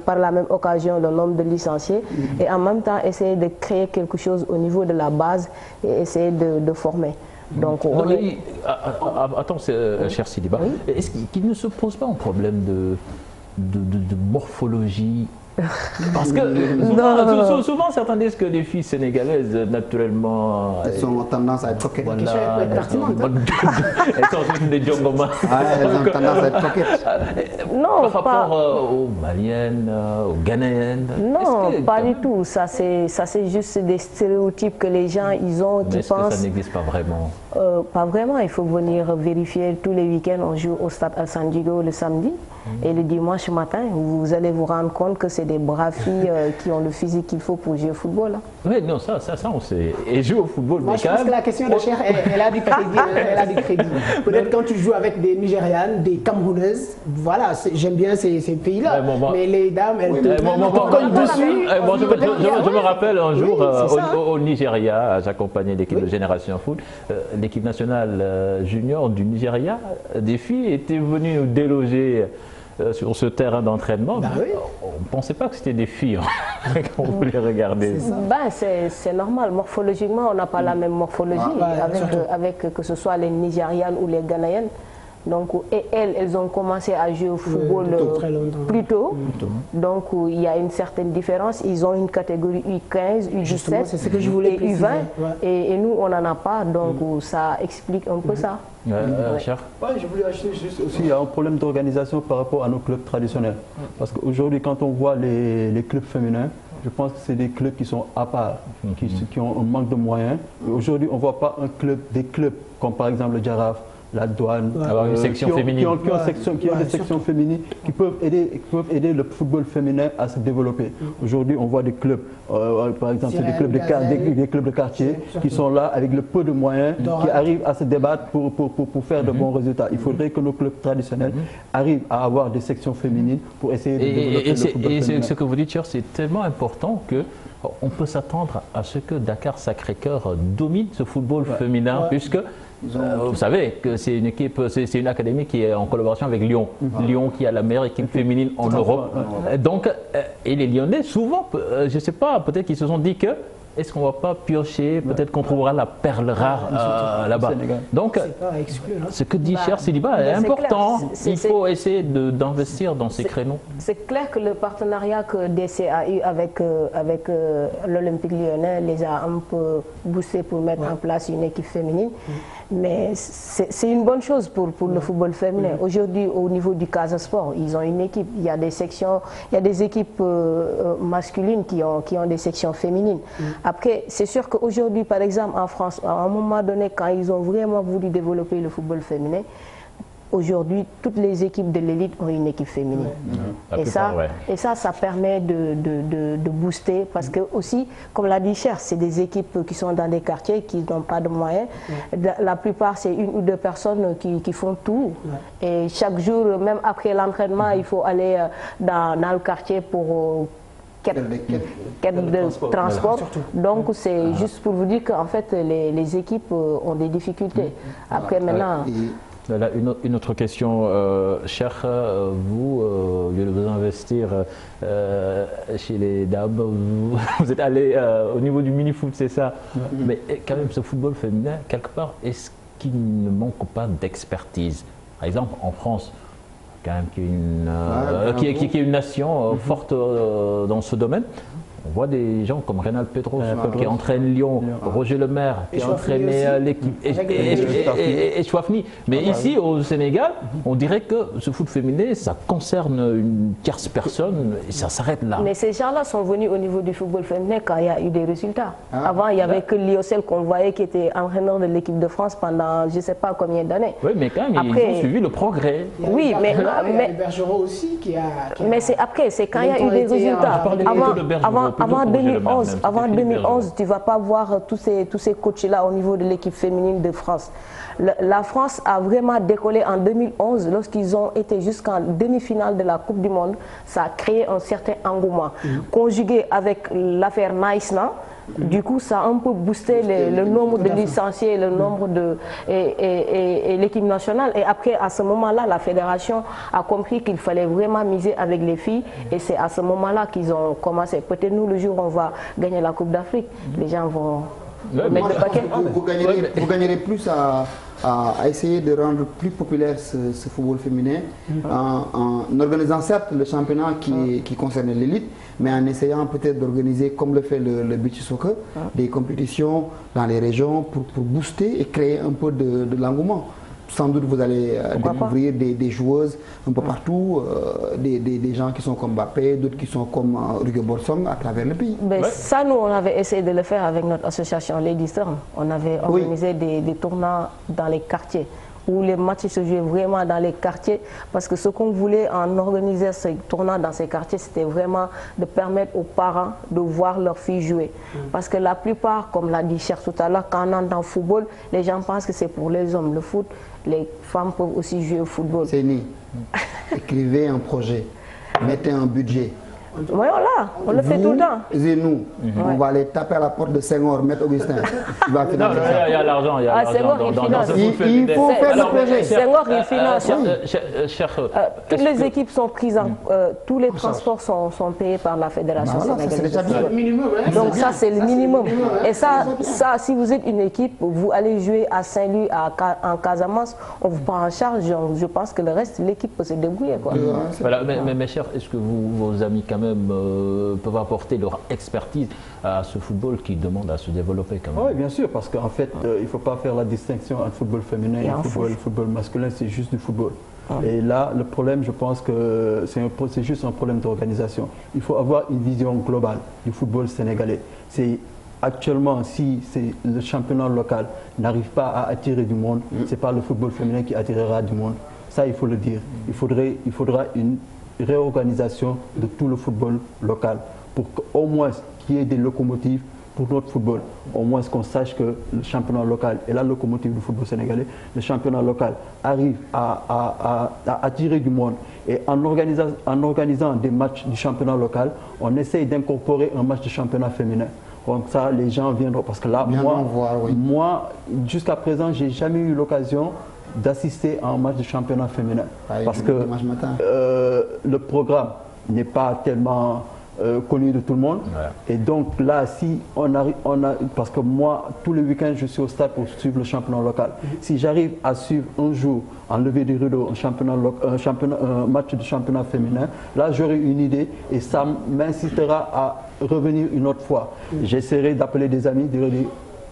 par la même occasion le nombre de licenciés et en même temps essayer de créer quelque chose au niveau de la base et essayer de former. Donc, attends, cher Sidiba, est-ce qu'il ne se pose pas un problème de morphologie? Parce que souvent certains disent que les filles sénégalaises, naturellement, elles ont tendance à être coquettes. Voilà, elles sont des jongoma. Elles ont tendance à être coquettes. Non, par rapport aux Maliennes, aux Ghanéennes. Non, pas du tout. Ça c'est juste des stéréotypes que les gens ils ont, qui pensent. Est-ce que ça n'existe pas vraiment? Pas vraiment. Il faut venir vérifier tous les week-ends. On joue au stade Alassane Djigo le samedi. Et le dimanche matin, vous allez vous rendre compte que c'est des braves filles qui ont le physique qu'il faut pour jouer au football. Hein. Oui, non, ça on sait. Et jouer au football, moi, je pense que la question de Cher, elle a du crédit. Elle a du crédit. Peut-être quand tu joues avec des Nigérianes, des Camerounaises, voilà, j'aime bien ces pays-là. Mais les dames, elles te cognent dessus. Je me rappelle un jour au Nigeria, j'accompagnais l'équipe de Génération Foot, l'équipe nationale junior du Nigeria, des filles étaient venues nous déloger sur ce terrain d'entraînement. On ne pensait pas que c'était des filles quand vous les regardez. C'est normal, morphologiquement on n'a pas la même morphologie avec que ce soit les Nigérianes ou les Ghanéennes. Donc, et elles ont commencé à jouer au football plus tôt. Donc, il y a une certaine différence. Ils ont une catégorie U15, U17 c'est ce que je voulais et U20. Et nous, on n'en a pas. Donc, ça explique un peu ça. Je voulais ajouter juste aussi, il y a un problème d'organisation par rapport à nos clubs traditionnels. Parce qu'aujourd'hui, quand on voit les clubs féminins, je pense que c'est des clubs qui sont à part, qui ont un manque de moyens. Aujourd'hui, on ne voit pas des clubs comme par exemple le Jaraf, la Douane, avoir une section féminine. Qui ont des sections féminines qui peuvent aider le football féminin à se développer. Aujourd'hui, on voit des clubs, par exemple, des clubs de quartier qui sont là avec le peu de moyens, qui arrivent à se débattre pour faire de bons résultats. Il faudrait que nos clubs traditionnels arrivent à avoir des sections féminines pour essayer de développer le football féminin. Et ce que vous dites, Cher, c'est tellement important que on peut s'attendre à ce que Dakar Sacré-Cœur domine ce football féminin, puisque vous savez que c'est une équipe, c'est une académie qui est en collaboration avec Lyon. Lyon qui a la meilleure équipe féminine en Europe. Donc, et les Lyonnais, souvent, je ne sais pas, peut-être qu'ils se sont dit que est-ce qu'on ne va pas piocher, peut-être qu'on trouvera la perle rare là-bas. Donc, ce que dit Cher Sidiba est important. Il faut essayer d'investir dans ces créneaux. C'est clair que le partenariat que DC a eu avec l'Olympique Lyonnais les a un peu boostés pour mettre en place une équipe féminine. Mais c'est une bonne chose pour le football féminin. Aujourd'hui, au niveau du Casa Sport, ils ont une équipe. Il y a des sections, il y a des équipes masculines qui ont des sections féminines. Après, c'est sûr qu'aujourd'hui, par exemple, en France, à un moment donné, quand ils ont vraiment voulu développer le football féminin, aujourd'hui, toutes les équipes de l'élite ont une équipe féminine. Et ça permet de booster parce que aussi, comme l'a dit Cher, c'est des équipes qui sont dans des quartiers qui n'ont pas de moyens. La plupart, c'est une ou deux personnes qui font tout. Et chaque jour, même après l'entraînement, il faut aller dans le quartier pour quête de transport. Donc c'est juste pour vous dire qu'en fait, les équipes ont des difficultés. Après maintenant... Voilà, une autre question, Cher, vous, au lieu de vous investir chez les dames, vous êtes allé au niveau du mini-foot, c'est ça. Mais quand même, ce football féminin, quelque part, est-ce qu'il ne manque pas d'expertise? Par exemple, en France, quand même, qui est une nation forte dans ce domaine. On voit des gens comme Reynald Pedros qui entraîne Lyon, Roger Lemaire qui a entraîné l'équipe et Chouafni. Mais ici au Sénégal, on dirait que ce foot féminin, ça concerne une tierce personne et ça s'arrête là. Mais ces gens-là sont venus au niveau du football féminin quand il y a eu des résultats. Avant, il n'y avait que Liocel qu'on voyait qui était entraîneur de l'équipe de France pendant je ne sais pas combien d'années. Oui, mais quand même, ils ont suivi le progrès. Oui, mais Bergeron aussi qui a... Mais c'est après, c'est quand il y a eu des résultats. Avant 2011, tu ne vas pas voir tous ces coachs-là au niveau de l'équipe féminine de France. La France a vraiment décollé en 2011 lorsqu'ils ont été jusqu'en demi-finale de la Coupe du Monde. Ça a créé un certain engouement. Conjugué avec l'affaire Naïsna, du coup, ça a un peu boosté le nombre de licenciés, le nombre et l'équipe nationale. Et après, à ce moment-là, la fédération a compris qu'il fallait vraiment miser avec les filles. Et c'est à ce moment-là qu'ils ont commencé. Peut-être nous, le jour où on va gagner la Coupe d'Afrique, les gens vont mettre le paquet. Vous gagnerez plus à essayer de rendre plus populaire ce football féminin en organisant certes le championnat qui concerne l'élite, mais en essayant peut-être d'organiser, comme le fait le beach soccer, des compétitions dans les régions pour booster et créer un peu de l'engouement. Sans doute vous allez découvrir des joueuses un peu partout, des gens qui sont comme Mbappé, d'autres qui sont comme Ruge Borsong à travers le pays. Ben, ça, nous, on avait essayé de le faire avec notre association Lady Storm. On avait organisé des tournois dans les quartiers, où les matchs se jouaient vraiment dans les quartiers, parce que ce qu'on voulait en organiser ces tournois dans ces quartiers, c'était vraiment de permettre aux parents de voir leurs filles jouer. Parce que la plupart, comme l'a dit Cher tout à l'heure, quand on entre dans le football, les gens pensent que c'est pour les hommes. Le foot, les femmes peuvent aussi jouer au football. C'est ni. Écrivez un projet, mettez un budget. Voilà, on le fait tout le temps. Et nous, on va aller taper à la porte de Senghor, Maître Augustin. Il va financer ça. Il y a l'argent, il y a l'argent dans ce foot féminin. Il faut faire le projet. Senghor, il finance. Toutes les équipes sont prises, tous les transports sont payés par la Fédération sénégalaise. Donc ça, c'est le minimum. Et ça, si vous êtes une équipe, vous allez jouer à Saint-Louis, en Casamance, on vous prend en charge. Je pense que le reste, l'équipe peut se débrouiller. Voilà, mais Cher, est-ce que vos amis quand même peuvent apporter leur expertise à ce football qui demande à se développer quand même? Oui, bien sûr, parce qu'en fait, il ne faut pas faire la distinction entre football féminin et football masculin, c'est juste du football. Et là, le problème, je pense que c'est juste un problème d'organisation. Il faut avoir une vision globale du football sénégalais. Actuellement, si le championnat local n'arrive pas à attirer du monde, ce n'est pas le football féminin qui attirera du monde. Ça, il faut le dire. Il faudra une réorganisation de tout le football local pour qu'au moins qu'il y ait des locomotives pour notre football. Au moins qu'on sache que le championnat local est la locomotive du football sénégalais. Le championnat local arrive à attirer du monde. Et en organisant des matchs du championnat local, on essaye d'incorporer un match de championnat féminin. Donc ça, les gens viendront. Parce que là, moi jusqu'à présent, je n'ai jamais eu l'occasion d'assister à un match de championnat féminin. Parce que le programme n'est pas tellement connu de tout le monde. Ouais. Et donc là, si on arrive, parce que moi, tous les week-ends, je suis au stade pour suivre le championnat local. Si j'arrive à suivre un jour, en levée du rideau, un match de championnat féminin, là, j'aurai une idée et ça m'incitera à revenir une autre fois. J'essaierai d'appeler des amis, de leur dire,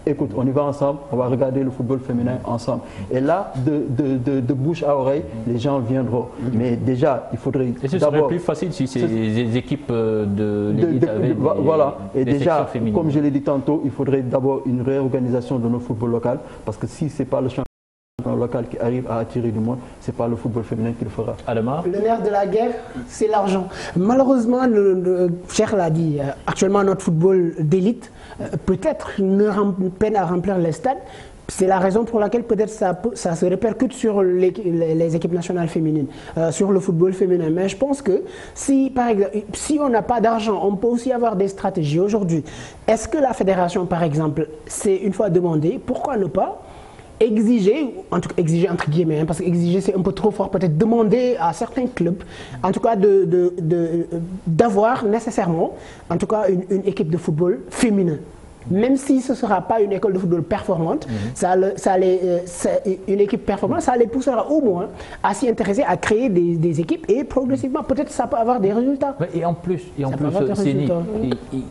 écoute, on y va ensemble, on va regarder le football féminin ensemble. Et là, de bouche à oreille, les gens viendront. Mais déjà, il faudrait d'abord... Et ce serait plus facile si ces équipes de l'élite avaient voilà. Et déjà, comme je l'ai dit tantôt, il faudrait d'abord une réorganisation de notre football local. Parce que si ce n'est pas le championnat local qui arrive à attirer du monde, ce n'est pas le football féminin qui le fera. Adama ? Le nerf de la guerre, c'est l'argent. Malheureusement, Cheikh l'a dit, actuellement notre football d'élite peut-être peine à remplir les stades. C'est la raison pour laquelle peut-être ça se répercute sur les équipes nationales féminines, sur le football féminin. Mais je pense que si, par exemple, si on n'a pas d'argent, on peut aussi avoir des stratégies. Aujourd'hui, est-ce que la fédération, par exemple, c'est une fois demandé, pourquoi ne pas exiger, en tout cas exiger entre guillemets, hein, parce qu'exiger c'est un peu trop fort, peut-être demander à certains clubs, en tout cas d'avoir nécessairement, en tout cas une équipe de football féminin. Même si ce ne sera pas une école de football performante, une équipe performante, ça les poussera au moins à s'y intéresser, à créer des équipes et progressivement, peut-être ça peut avoir des résultats. Et en plus, Séni,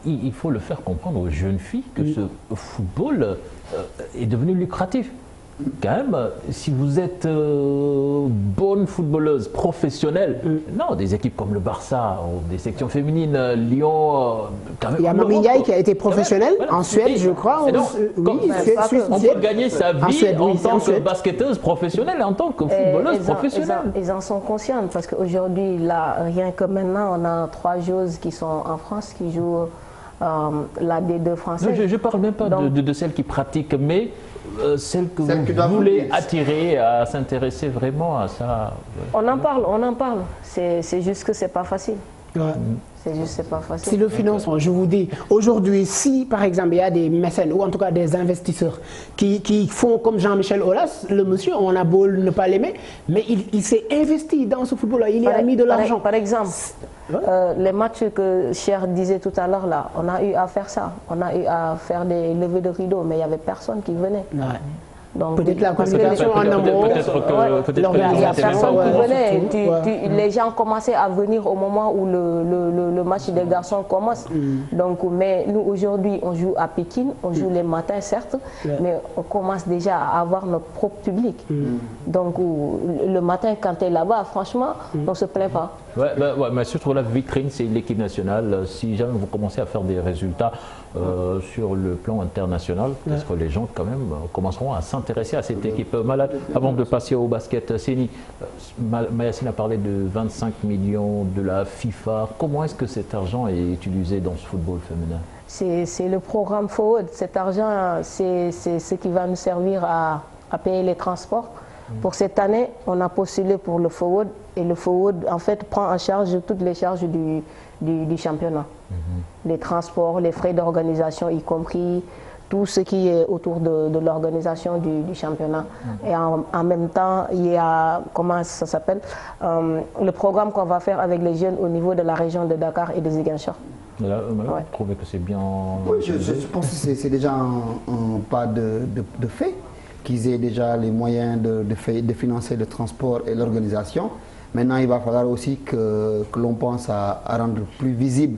il faut le faire comprendre aux jeunes filles que ce football est devenu lucratif. Quand même, si vous êtes bonne footballeuse professionnelle, non, des équipes comme le Barça, ou des sections féminines, Lyon... il y a Mamignaï qui a été professionnelle en Suède, je crois. On peut gagner sa vie en tant que basketteuse professionnelle, en tant que footballeuse professionnelle. Ils en sont conscients, parce qu'aujourd'hui, là, rien que maintenant, on a 3 joueuses qui sont en France, qui jouent la D2 française. Je ne parle même pas de celles qui pratiquent, mais... celle que vous voulez attirer à s'intéresser vraiment à ça. On en parle. C'est juste que c'est pas facile. Ouais. C'est juste, c'est pas facile. C'est le financement, je vous dis. Aujourd'hui, si par exemple il y a des mécènes ou en tout cas des investisseurs qui font comme Jean-Michel Aulas, le monsieur, on a beau ne pas l'aimer, mais il s'est investi dans ce football-là, il y a mis de l'argent. Par exemple, les matchs que Cher disait tout à l'heure là, on a eu à faire ça. On a eu à faire des levées de rideaux, mais il n'y avait personne qui venait. Ouais. Peut-être la communication en amont, il n'y a personne qui venait. Les gens commençaient à venir au moment où le match des garçons commence. Donc, mais nous aujourd'hui, on joue à Pékin, on joue les matins certes, mais on commence déjà à avoir notre propre public. Donc le matin quand tu es là-bas, franchement, on ne se plaint pas. Mais surtout la vitrine, c'est l'équipe nationale. Si jamais vous commencez à faire des résultats sur le plan international, parce que les gens quand même commenceront à s'intéresser à cette équipe malade. Avant de passer au basket, Séni, Mayacine a parlé de 25 millions de la FIFA. Comment est-ce que cet argent est utilisé dans ce football féminin? C'est le programme Forward. Cet argent, c'est ce qui va nous servir à payer les transports. Pour cette année, on a postulé pour le Forward et le Forward en fait prend en charge toutes les charges du championnat. Les transports, les frais d'organisation y compris, tout ce qui est autour de l'organisation du championnat. Et en même temps, il y a, comment ça s'appelle, le programme qu'on va faire avec les jeunes au niveau de la région de Dakar et de Ziguinchor. Vous trouvez que c'est bien... Oui, je pense que c'est déjà un pas de fait qu'ils aient déjà les moyens de financer le transport et l'organisation. Maintenant, il va falloir aussi que l'on pense à rendre plus visible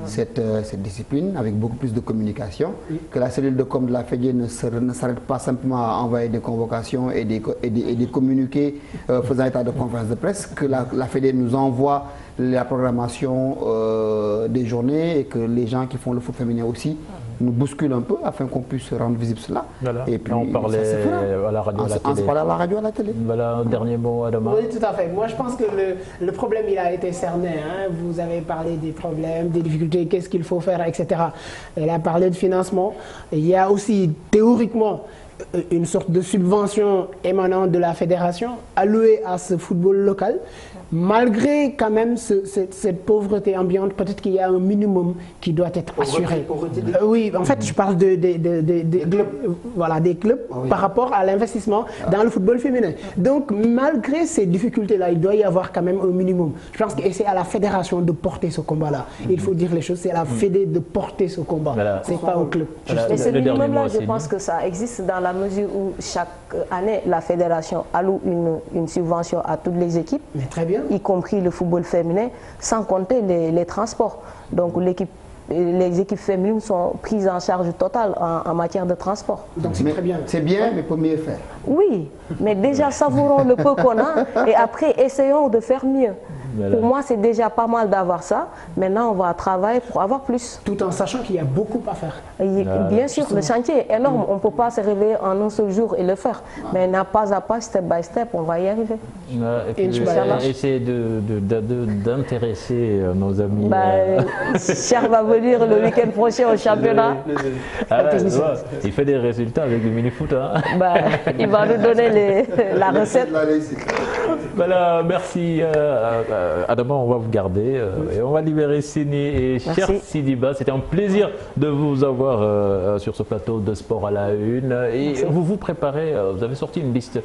cette discipline avec beaucoup plus de communication, que la cellule de com de la FEDIE ne s'arrête pas simplement à envoyer des convocations et des communiqués faisant état de conférence de presse, que la FEDIE nous envoie la programmation des journées et que les gens qui font le foot féminin aussi nous bousculent un peu afin qu'on puisse rendre visible cela. Voilà. Et puis on parlait à la radio, à la télé. On se parlait à la radio, à la télé. Voilà, un dernier mot, Adama. Oui, tout à fait. Moi, je pense que le problème, il a été cerné. Hein. Vous avez parlé des problèmes, des difficultés, qu'est-ce qu'il faut faire, etc. Elle a parlé de financement. Il y a aussi, théoriquement, une sorte de subvention émanant de la fédération allouée à ce football local. malgré quand même cette pauvreté ambiante, peut-être qu'il y a un minimum qui doit être assuré. Oui, en fait, je parle des clubs par rapport à l'investissement dans le football féminin. Donc, malgré ces difficultés-là, il doit y avoir quand même un minimum. Je pense que c'est à la fédération de porter ce combat-là. Il faut dire les choses, c'est à la fédé de porter ce combat. Voilà. C'est pas au club. Mais ce minimum-là, je pense que ça existe dans la mesure où chaque année, la fédération alloue une subvention à toutes les équipes, mais très bien, y compris le football féminin, sans compter les transports. Donc les équipes féminines sont prises en charge totale en matière de transport. Donc c'est très bien. C'est bien, mais pour mieux faire. Oui, mais déjà savourons le peu qu'on a et après essayons de faire mieux. Voilà. Pour moi, c'est déjà pas mal d'avoir ça. Maintenant, on va travailler pour avoir plus. Tout en sachant qu'il y a beaucoup à faire. Bien sûr, le chantier est énorme. On ne peut pas se réveiller en un seul jour et le faire. Mais pas à pas, step by step, on va y arriver. Et puis, essayer d'intéresser nos amis. Cher va venir le week-end prochain au championnat. Il fait des résultats avec le mini-foot. Hein. Il va nous donner la recette. Voilà, merci. Adama, on va vous garder et on va libérer Seni et Cher Sidiba. C'était un plaisir de vous avoir sur ce plateau de Sport à la Une. Et vous vous préparez, vous avez sorti une liste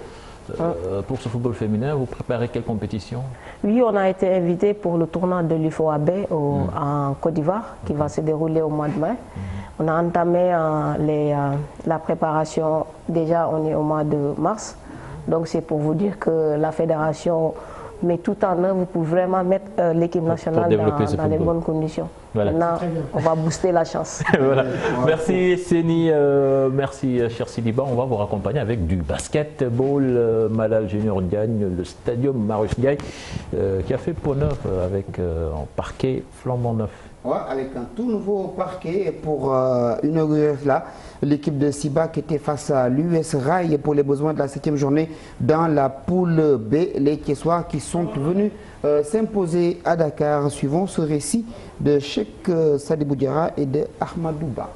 pour ce football féminin. Vous préparez quelle compétition? Oui, on a été invité pour le tournoi de l'UFOAB en Côte d'Ivoire qui va se dérouler au mois de mai. On a entamé la préparation, déjà on est au mois de mars. Donc c'est pour vous dire que la fédération met tout en œuvre pour vraiment mettre l'équipe nationale dans les bonnes conditions. Voilà. Maintenant, on va booster la chance. Voilà. Merci Seni, merci Cher Sidiba. On va vous raccompagner avec du basketball. Malal Junior Diagne, le stadium Marius Ndiaye, qui a fait peau neuve avec un parquet flambant neuf. Ouais, avec un tout nouveau parquet pour inaugurer là. L'équipe de Sibac était face à l'US Rail pour les besoins de la 7e journée dans la poule B. Les Thiessois qui sont venus s'imposer à Dakar. Suivant ce récit de Cheikh Sadibou Diarra et de Ahmadouba.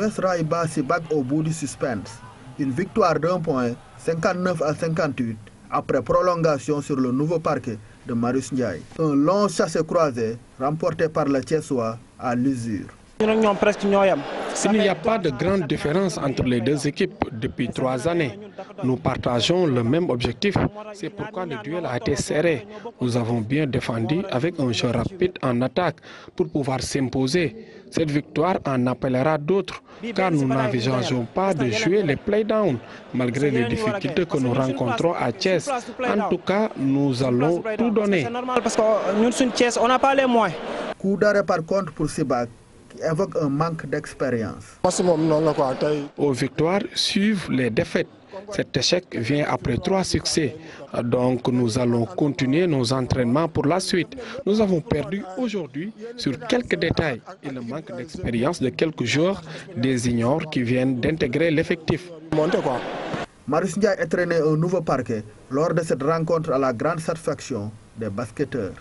l'US Rail bat Sibac au bout du suspense. Une victoire d'un point, 59 à 58, après prolongation sur le nouveau parquet de Marius Ndiaye. Un long chassé-croisé remporté par le Thiessois à l'usure. Il n'y a pas de grande différence entre les deux équipes depuis 3 années. Nous partageons le même objectif. C'est pourquoi le duel a été serré. Nous avons bien défendu avec un jeu rapide en attaque pour pouvoir s'imposer. Cette victoire en appellera d'autres, car nous n'envisageons pas de jouer les playdowns, malgré les difficultés que nous rencontrons à Thiès. En tout cas, nous allons tout donner. C'est normal parce que nous, sur Thiès, on n'a pas les moyens. Coup d'arrêt par contre pour Sibac, qui évoque un manque d'expérience. Aux victoires suivent les défaites. Cet échec vient après 3 succès. Donc nous allons continuer nos entraînements pour la suite. Nous avons perdu aujourd'hui sur quelques détails et le manque d'expérience de quelques joueurs, des juniors qui viennent d'intégrer l'effectif. Marius Ndiaye a traîné un nouveau parquet lors de cette rencontre à la grande satisfaction des basketteurs.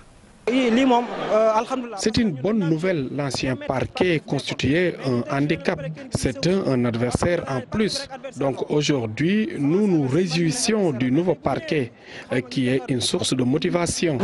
C'est une bonne nouvelle. L'ancien parquet constituait un handicap. C'était un adversaire en plus. Donc aujourd'hui, nous nous réjouissons du nouveau parquet qui est une source de motivation.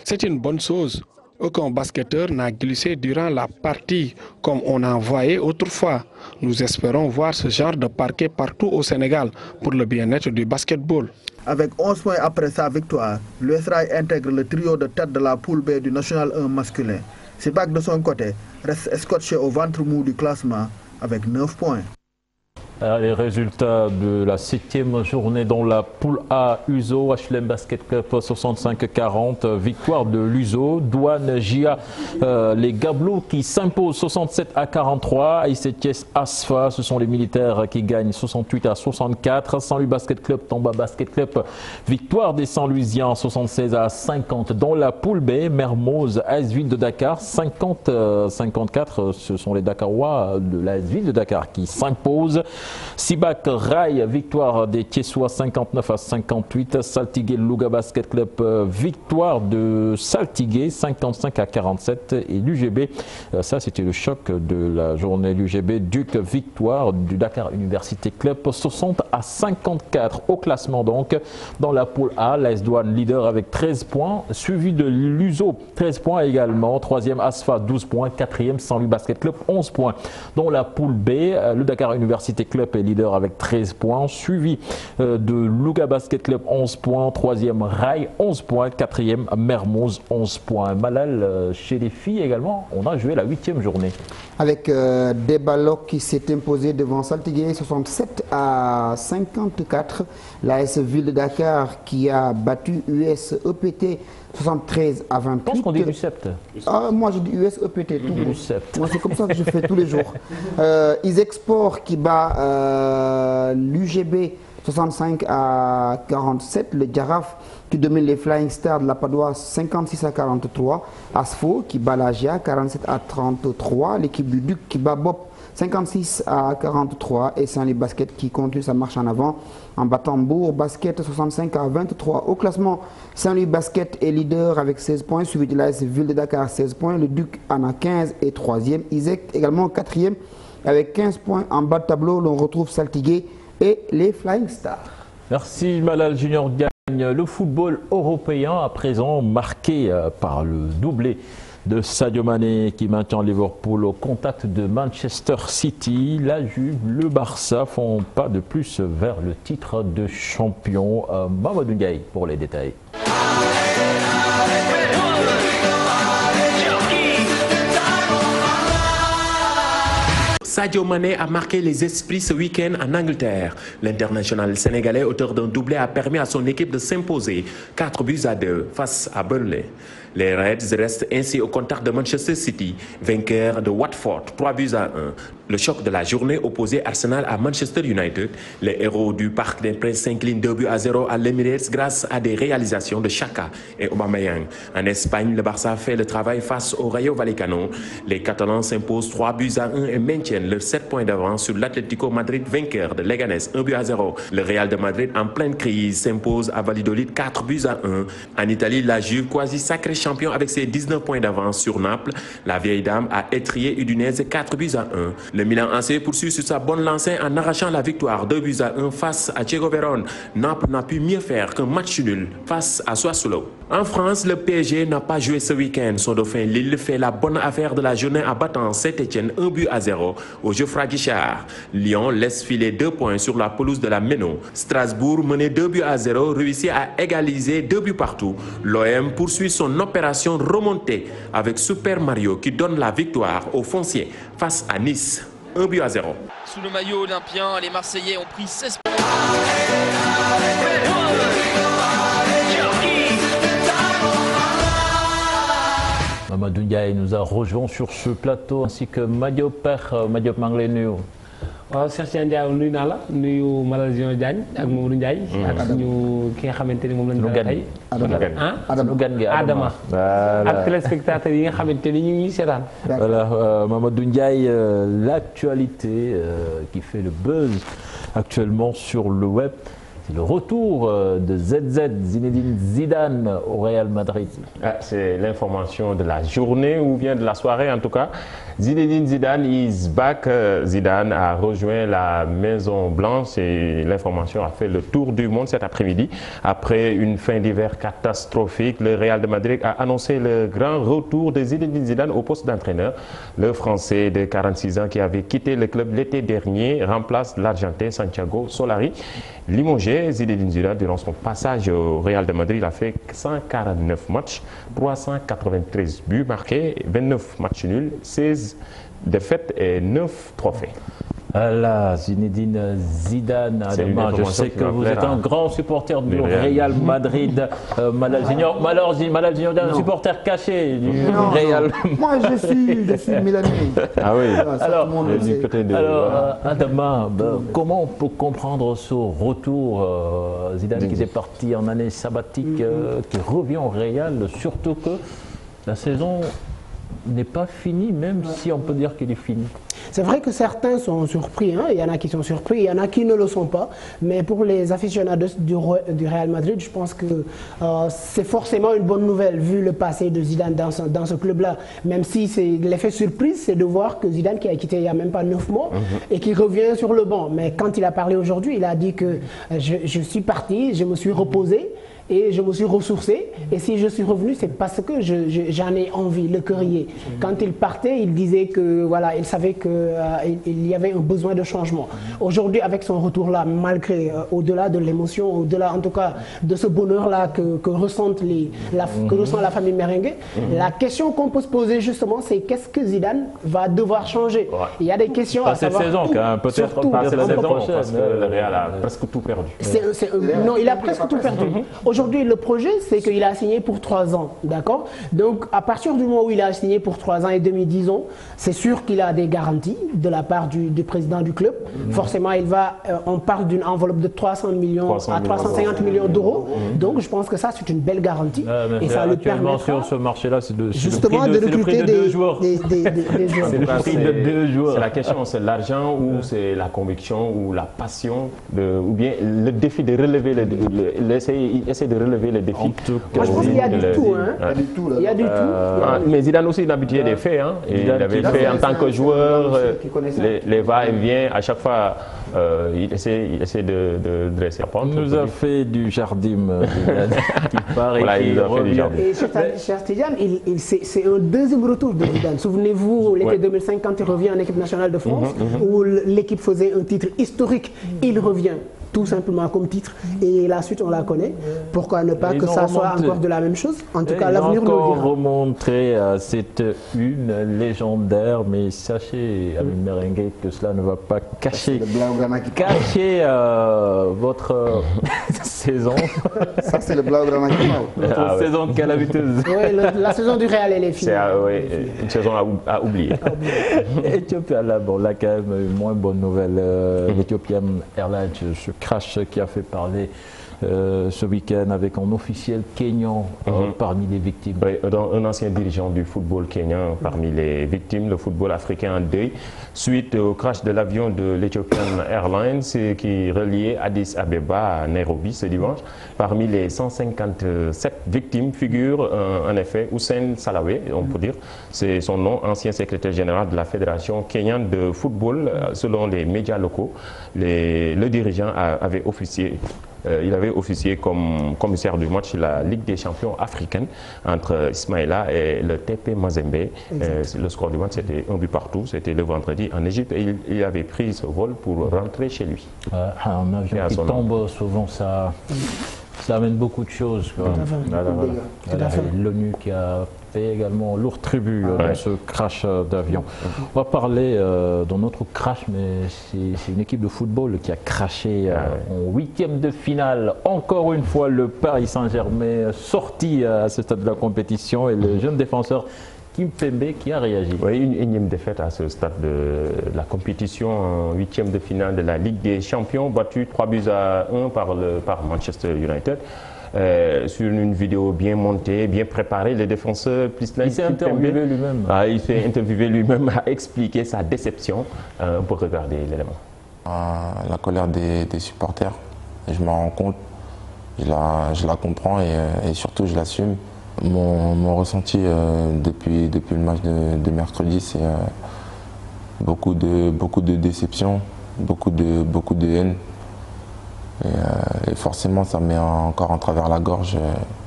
C'est une bonne chose. Aucun basketteur n'a glissé durant la partie comme on en voyait autrefois. Nous espérons voir ce genre de parquet partout au Sénégal pour le bien-être du basketball. Avec 11 points après sa victoire, l'US Rail intègre le trio de tête de la poule B du National 1 masculin. Sibac de son côté reste scotché au ventre mou du classement avec 9 points. Les résultats de la 7e journée dans la poule A, Uzo, HLM Basket Club 65-40, victoire de l'Uzo, Douane, Gia, les Gabelous qui s'imposent 67-43, ICTS Asfa, ce sont les militaires qui gagnent 68-64, Saint-Louis Basket Club, Tomba Basket Club, victoire des Saint-Louisiens 76-50 dans la poule B, Mermoz, AS Ville de Dakar 50-54, ce sont les Dakarois de l'AS Ville de Dakar qui s'imposent. Sibac Rail, victoire des Thiessois 59-58. Saltigué Louga Basket Club, victoire de Saltigué 55-47. Et l'UGB, ça c'était le choc de la journée. L'UGB Duc, victoire du Dakar Université Club 60-54. Au classement donc, dans la poule A, l'AS Douane leader avec 13 points, suivi de l'USO 13 points également. Troisième ASFA 12 points. Quatrième Saint-Louis Basket Club 11 points. Dans la poule B, le Dakar Université Club est leader avec 13 points, suivi de Louga Basket Club 11 points, troisième Rail 11 points, quatrième Mermoz 11 points. Malal, chez les filles également, on a joué la 8e journée. Avec Debaloc qui s'est imposé devant Saltigué 67-54. L'AS Ville de Dakar qui a battu US EPT 73-28. Je pense qu'on dit du sept. Moi je dis US EPT. Moi c'est comme ça que je fais tous les jours. Isexport qui bat l'UGB 65-47. Le Giraffe qui domine les Flying Stars de la Padoie 56-43. Asfo qui bat la GIA 47-33. L'équipe du Duc qui bat Bob 56-43 et Saint-Louis Basket qui continue sa marche en avant en battant Bourg Basket 65-23. Au classement, Saint-Louis Basket est leader avec 16 points, suivi de l'AS Ville de Dakar 16 points. Le Duc en a 15 et 3e. Isaac également 4e avec 15 points. En bas de tableau, l'on retrouve Saltigué et les Flying Stars. Merci Malal Junior gagne le football européen à présent marqué par le doublé de Sadio Mané qui maintient Liverpool au contact de Manchester City. La Juve, le Barça font pas de plus vers le titre de champion. Mamadou Ndiaye pour les détails. Sadio Mané a marqué les esprits ce week-end en Angleterre. L'international sénégalais, auteur d'un doublé, a permis à son équipe de s'imposer 4-2 face à Burnley. Les Reds restent ainsi au contact de Manchester City, vainqueur de Watford 3-1. Le choc de la journée opposait Arsenal à Manchester United. Les héros du Parc des Princes s'inclinent 2-0 à l'Emirates grâce à des réalisations de Xhaka et Aubameyang. En Espagne, le Barça fait le travail face au Rayo Vallecano. Les Catalans s'imposent 3-1 et maintiennent leurs 7 points d'avance sur l'Atlético Madrid, vainqueur de Leganés 1-0. Le Real de Madrid, en pleine crise, s'impose à Valladolid 4-1. En Italie, la Juve, quasi sacré champion avec ses 19 points d'avance sur Naples. La vieille dame a étrié Udinese 4-1. Le Milan AC poursuit sur sa bonne lancée en arrachant la victoire 2-1 face à Chievo Vérone. Naples n'a pu mieux faire qu'un match nul face à Sassuolo. En France, le PSG n'a pas joué ce week-end. Son dauphin Lille fait la bonne affaire de la journée en battant Saint-Etienne 1-0 au Geoffroy Guichard. Lyon laisse filer 2 points sur la pelouse de la Méno. Strasbourg, mené 2-0, réussit à égaliser 2 buts partout. L'OM poursuit son opération remontée avec Super Mario qui donne la victoire aux Fonciers face à Nice 1-0. Sous le maillot olympien, les Marseillais ont pris 16 points. Mamadou Ndiaye nous a rejoint sur ce plateau ainsi que Madiop Madiop maa ngi lay nuyu. waaw Cheikh Tidiane Ndiaye nuyu naa la nuyu Malal Junior Diagne ak Mamadou Ndiaye. ak suñu ki nga xamante ni moom lañu dalal tey. Adama gan gi Adama ak téléspectateurs yi nga xamante ni ñu ngi seetaan. Voilà Mamadou Ndiaye, l'actualité qui fait le buzz actuellement sur le web. C'est le retour de ZZ, Zinedine Zidane au Real Madrid. C'est l'information de la journée ou bien de la soirée en tout cas. Zinedine Zidane is back. Zidane a rejoint la Maison Blanche et l'information a fait le tour du monde cet après-midi. Après une fin d'hiver catastrophique, le Real de Madrid a annoncé le grand retour de Zinedine Zidane au poste d'entraîneur. Le Français de 46 ans qui avait quitté le club l'été dernier remplace l'Argentin Santiago Solari. Limogé, Zinedine Zidane, durant son passage au Real de Madrid, a fait 149 matchs, 393 buts marqués, 29 matchs nuls, 16 défaites et 9 trophées. Voilà, Zinedine Zidane, je sais que vous êtes un grand supporter du Real Madrid. Malal Junior, un supporter caché du Real. Moi, je suis Milanais. Ah oui. Alors, Adama, comment on peut comprendre ce retour Zidane qui est parti en année sabbatique, qui revient au Real, surtout que la saison n'est pas fini, même si on peut dire qu'il est fini. C'est vrai que certains sont surpris, hein. Il y en a qui sont surpris, il y en a qui ne le sont pas. Mais pour les aficionados du Real Madrid, je pense que c'est forcément une bonne nouvelle vu le passé de Zidane dans ce club-là. Même si c'est l'effet surprise, c'est de voir que Zidane, qui a quitté il n'y a même pas 9 mois, et qui revient sur le banc. Mais quand il a parlé aujourd'hui, il a dit que je suis parti, je me suis reposé. Et je me suis ressourcé. Et si je suis revenu, c'est parce que j'en ai envie, le cœur y est. Quand il partait, il disait que voilà, il savait qu'il y avait un besoin de changement. Aujourd'hui, avec son retour-là, malgré, au-delà de l'émotion, au-delà en tout cas de ce bonheur-là que ressent la famille merengue, la question qu'on peut se poser justement, c'est qu'est-ce que Zidane va devoir changer. Il y a des questions à savoir. Cette saison, peut-être pas cette saison, parce que le Real a presque tout perdu. Non, il a presque tout perdu. Aujourd'hui, le projet, c'est qu'il a signé pour 3 ans, d'accord? Donc, à partir du moment où il a signé pour 3 ans et demi, disons, c'est sûr qu'il a des garanties de la part du président du club. Forcément, on parle d'une enveloppe de 300 millions à 350 millions d'euros. Donc, je pense que ça, c'est une belle garantie. Et ça lui permettra sur ce marché-là, c'est justement de recruter des joueurs. C'est le prix de 2 joueurs. C'est la question, c'est l'argent ou c'est la conviction ou la passion ou bien le défi de relever essayer de relever les défis. Moi, je pense qu'il y a du tout. Il y a du tout. Mais Zidane aussi, il a habitué des faits. Hein. Il avait fait en tant que joueur, les va-et-vient, à chaque fois, il essaie de dresser la pente. Il nous a fait du Jardim qui part et qui revient. Et cher Tidiane, c'est un deuxième retour de Zidane. Souvenez-vous, l'été 2005, quand il revient en équipe nationale de France, où l'équipe faisait un titre historique, il revient tout simplement comme titre, et la suite on la connaît. Pourquoi ne pas que ça soit encore de la même chose? En tout cas, l'avenir nous le dira. Remontrer à cette une légendaire, mais sachez, ami merengue, que cela ne va pas cacher votre saison. Ça, c'est le Blaugrana qui parle. Votre saison calamiteuse. Oui, la saison du Real, elle est finie. C'est une saison à oublier. Ethiopia, là, bon, là, quand même, une moins bonne nouvelle. Ethiopian Airlines, ce crash qui a fait parler ce week-end avec un officiel kényan parmi les victimes. Oui, un ancien dirigeant du football kényan parmi les victimes, le football africain en deuil, suite au crash de l'avion de l'Ethiopian Airlines qui reliait Addis Abeba à Nairobi ce dimanche. Parmi les 157 victimes figure en effet Hussein Salawe, on peut dire, c'est son nom, ancien secrétaire général de la Fédération kenyane de football. Selon les médias locaux, le dirigeant avait officié. Il avait officié comme commissaire du match de la Ligue des champions africaine entre Ismaïla et le TP Mazembe. Le score du match, c'était 1 but partout. C'était le vendredi en Égypte et il avait pris ce vol pour rentrer chez lui. Un avion qui tombe, souvent ça amène beaucoup de choses. L'ONU qui a fait également lourd tribut dans ce crash d'avion. On va parler dans notre crash, mais c'est une équipe de football qui a crashé en 8e de finale. Encore une fois, le Paris Saint-Germain sorti à ce stade de la compétition et le jeune défenseur Kimpembe qui a réagi. Oui, une énième défaite à ce stade de la compétition en 8e de finale de la Ligue des Champions, battu 3-1 par Manchester United. Sur une vidéo bien montée, bien préparée, le défenseur il s'est interviewé lui-même. Il s'est interviewé lui-même, a expliqué sa déception. On peut regarder l'élément. La colère des supporters, je m'en rends compte, je la comprends et surtout je l'assume. Mon ressenti depuis le match de mercredi, c'est beaucoup de déception, beaucoup de haine. Et forcément, ça met encore en travers la gorge,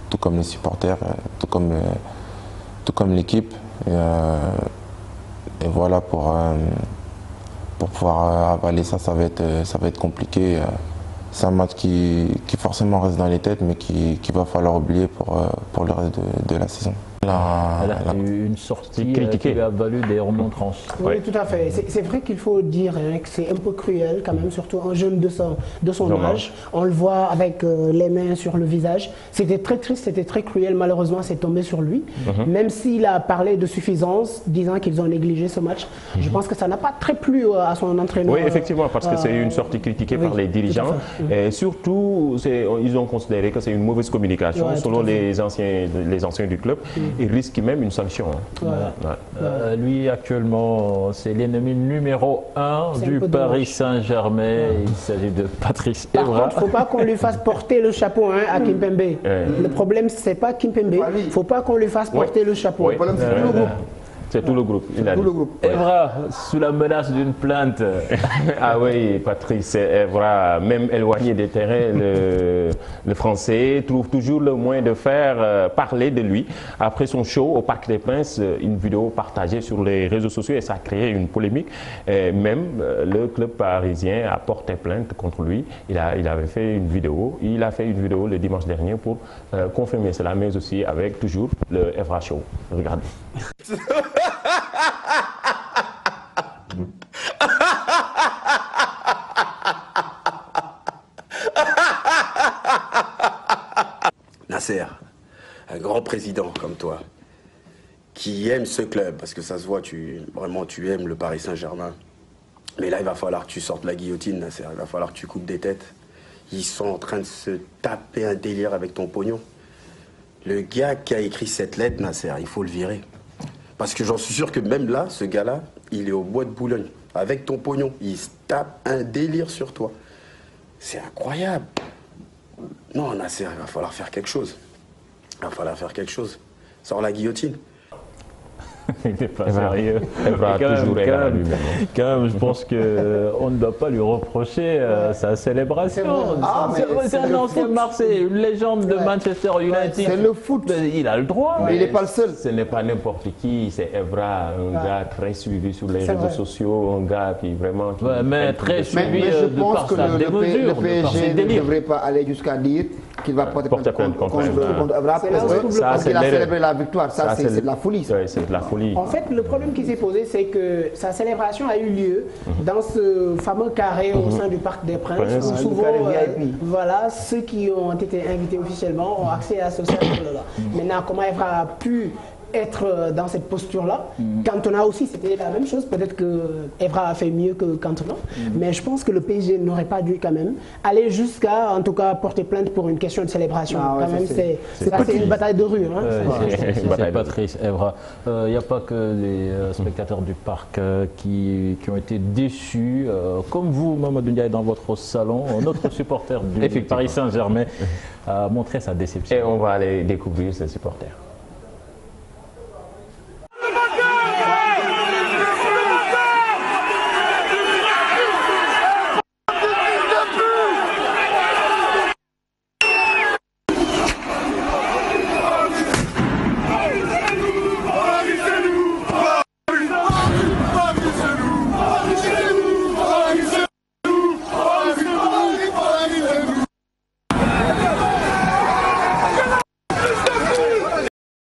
tout comme les supporters, tout comme l'équipe. Et voilà, pour pouvoir avaler ça, ça va être compliqué. C'est un match qui forcément reste dans les têtes, mais qu'il va falloir oublier pour le reste de la saison. Une sortie qui lui a valu des remontrances. Oui, tout à fait. C'est vrai qu'il faut dire que c'est un peu cruel quand même, surtout un jeune de son âge. On le voit avec les mains sur le visage. C'était très triste, c'était très cruel. Malheureusement, c'est tombé sur lui. Même s'il a parlé de suffisance, disant qu'ils ont négligé ce match, je pense que ça n'a pas très plu à son entraîneur. Oui, effectivement, parce que c'est une sortie critiquée par les dirigeants. Et surtout, ils ont considéré que c'est une mauvaise communication selon les anciens du club. il risque même une sanction. Lui, actuellement, c'est l'ennemi numéro 1 du Paris Saint-Germain. Il s'agit de Patrice Evra. Par contre, il ne faut pas qu'on lui fasse porter le chapeau à Kimpembe. Le problème, ce n'est pas Kimpembe. Il ne faut pas qu'on lui fasse porter le chapeau. Le problème, c'est tout le groupe. C'est tout le groupe. Tout le groupe. Evra, sous la menace d'une plainte. Ah oui, Patrice Evra, même éloigné des terrains, le Français trouve toujours le moyen de faire parler de lui. Après son show au Parc des Princes, une vidéo partagée sur les réseaux sociaux et ça a créé une polémique. Et même le club parisien a porté plainte contre lui. Il avait fait une vidéo. Il a fait une vidéo le dimanche dernier pour confirmer cela, mais aussi avec toujours le Evra Show. Regardez. Nasser, un grand président comme toi, qui aime ce club, parce que ça se voit, vraiment tu aimes le Paris Saint-Germain. Mais là, il va falloir que tu sortes la guillotine, Nasser. Il va falloir que tu coupes des têtes. Ils sont en train de se taper un délire avec ton pognon. Le gars qui a écrit cette lettre, Nasser, il faut le virer. Parce que j'en suis sûr que même là, ce gars-là, il est au bois de Boulogne. Avec ton pognon, il se tape un délire sur toi. C'est incroyable. Non, Nasser, il va falloir faire quelque chose. Il va falloir faire quelque chose. Sors la guillotine. Il n'est pas sérieux. Quand même, je pense qu'on ne doit pas lui reprocher sa célébration. C'est un ancien Marseille, une légende de Manchester United. C'est le foot. Il a le droit. Mais il n'est pas le seul. Ce n'est pas n'importe qui. C'est Evra, un gars très suivi sur les réseaux sociaux, un gars qui vraiment... mais très suivi je pense que le PSG ne devrait pas aller jusqu'à dire qu'il va porter plainte contre Evra parce qu'il a célébré la victoire. Ça, c'est de la folie. C'est de la folie. En fait, le problème qui s'est posé, c'est que sa célébration a eu lieu dans ce fameux carré au sein du Parc des Princes, où souvent, voilà, ceux qui ont été invités officiellement ont accès à ce cercle-là. Maintenant, comment Evra a pu être dans cette posture-là. Cantona aussi, c'était la même chose. Peut-être que Evra a fait mieux que Cantona. Mais je pense que le PSG n'aurait pas dû quand même aller jusqu'à, en tout cas, porter plainte pour une question de célébration. Quand même, c'est une bataille de rue. C'est Patrice Evra. Il n'y a pas que les spectateurs du parc qui ont été déçus. Comme vous, Mamadou Ndiaye, dans votre salon, notre supporter du Paris Saint-Germain a montré sa déception. Et on va aller découvrir ce supporter.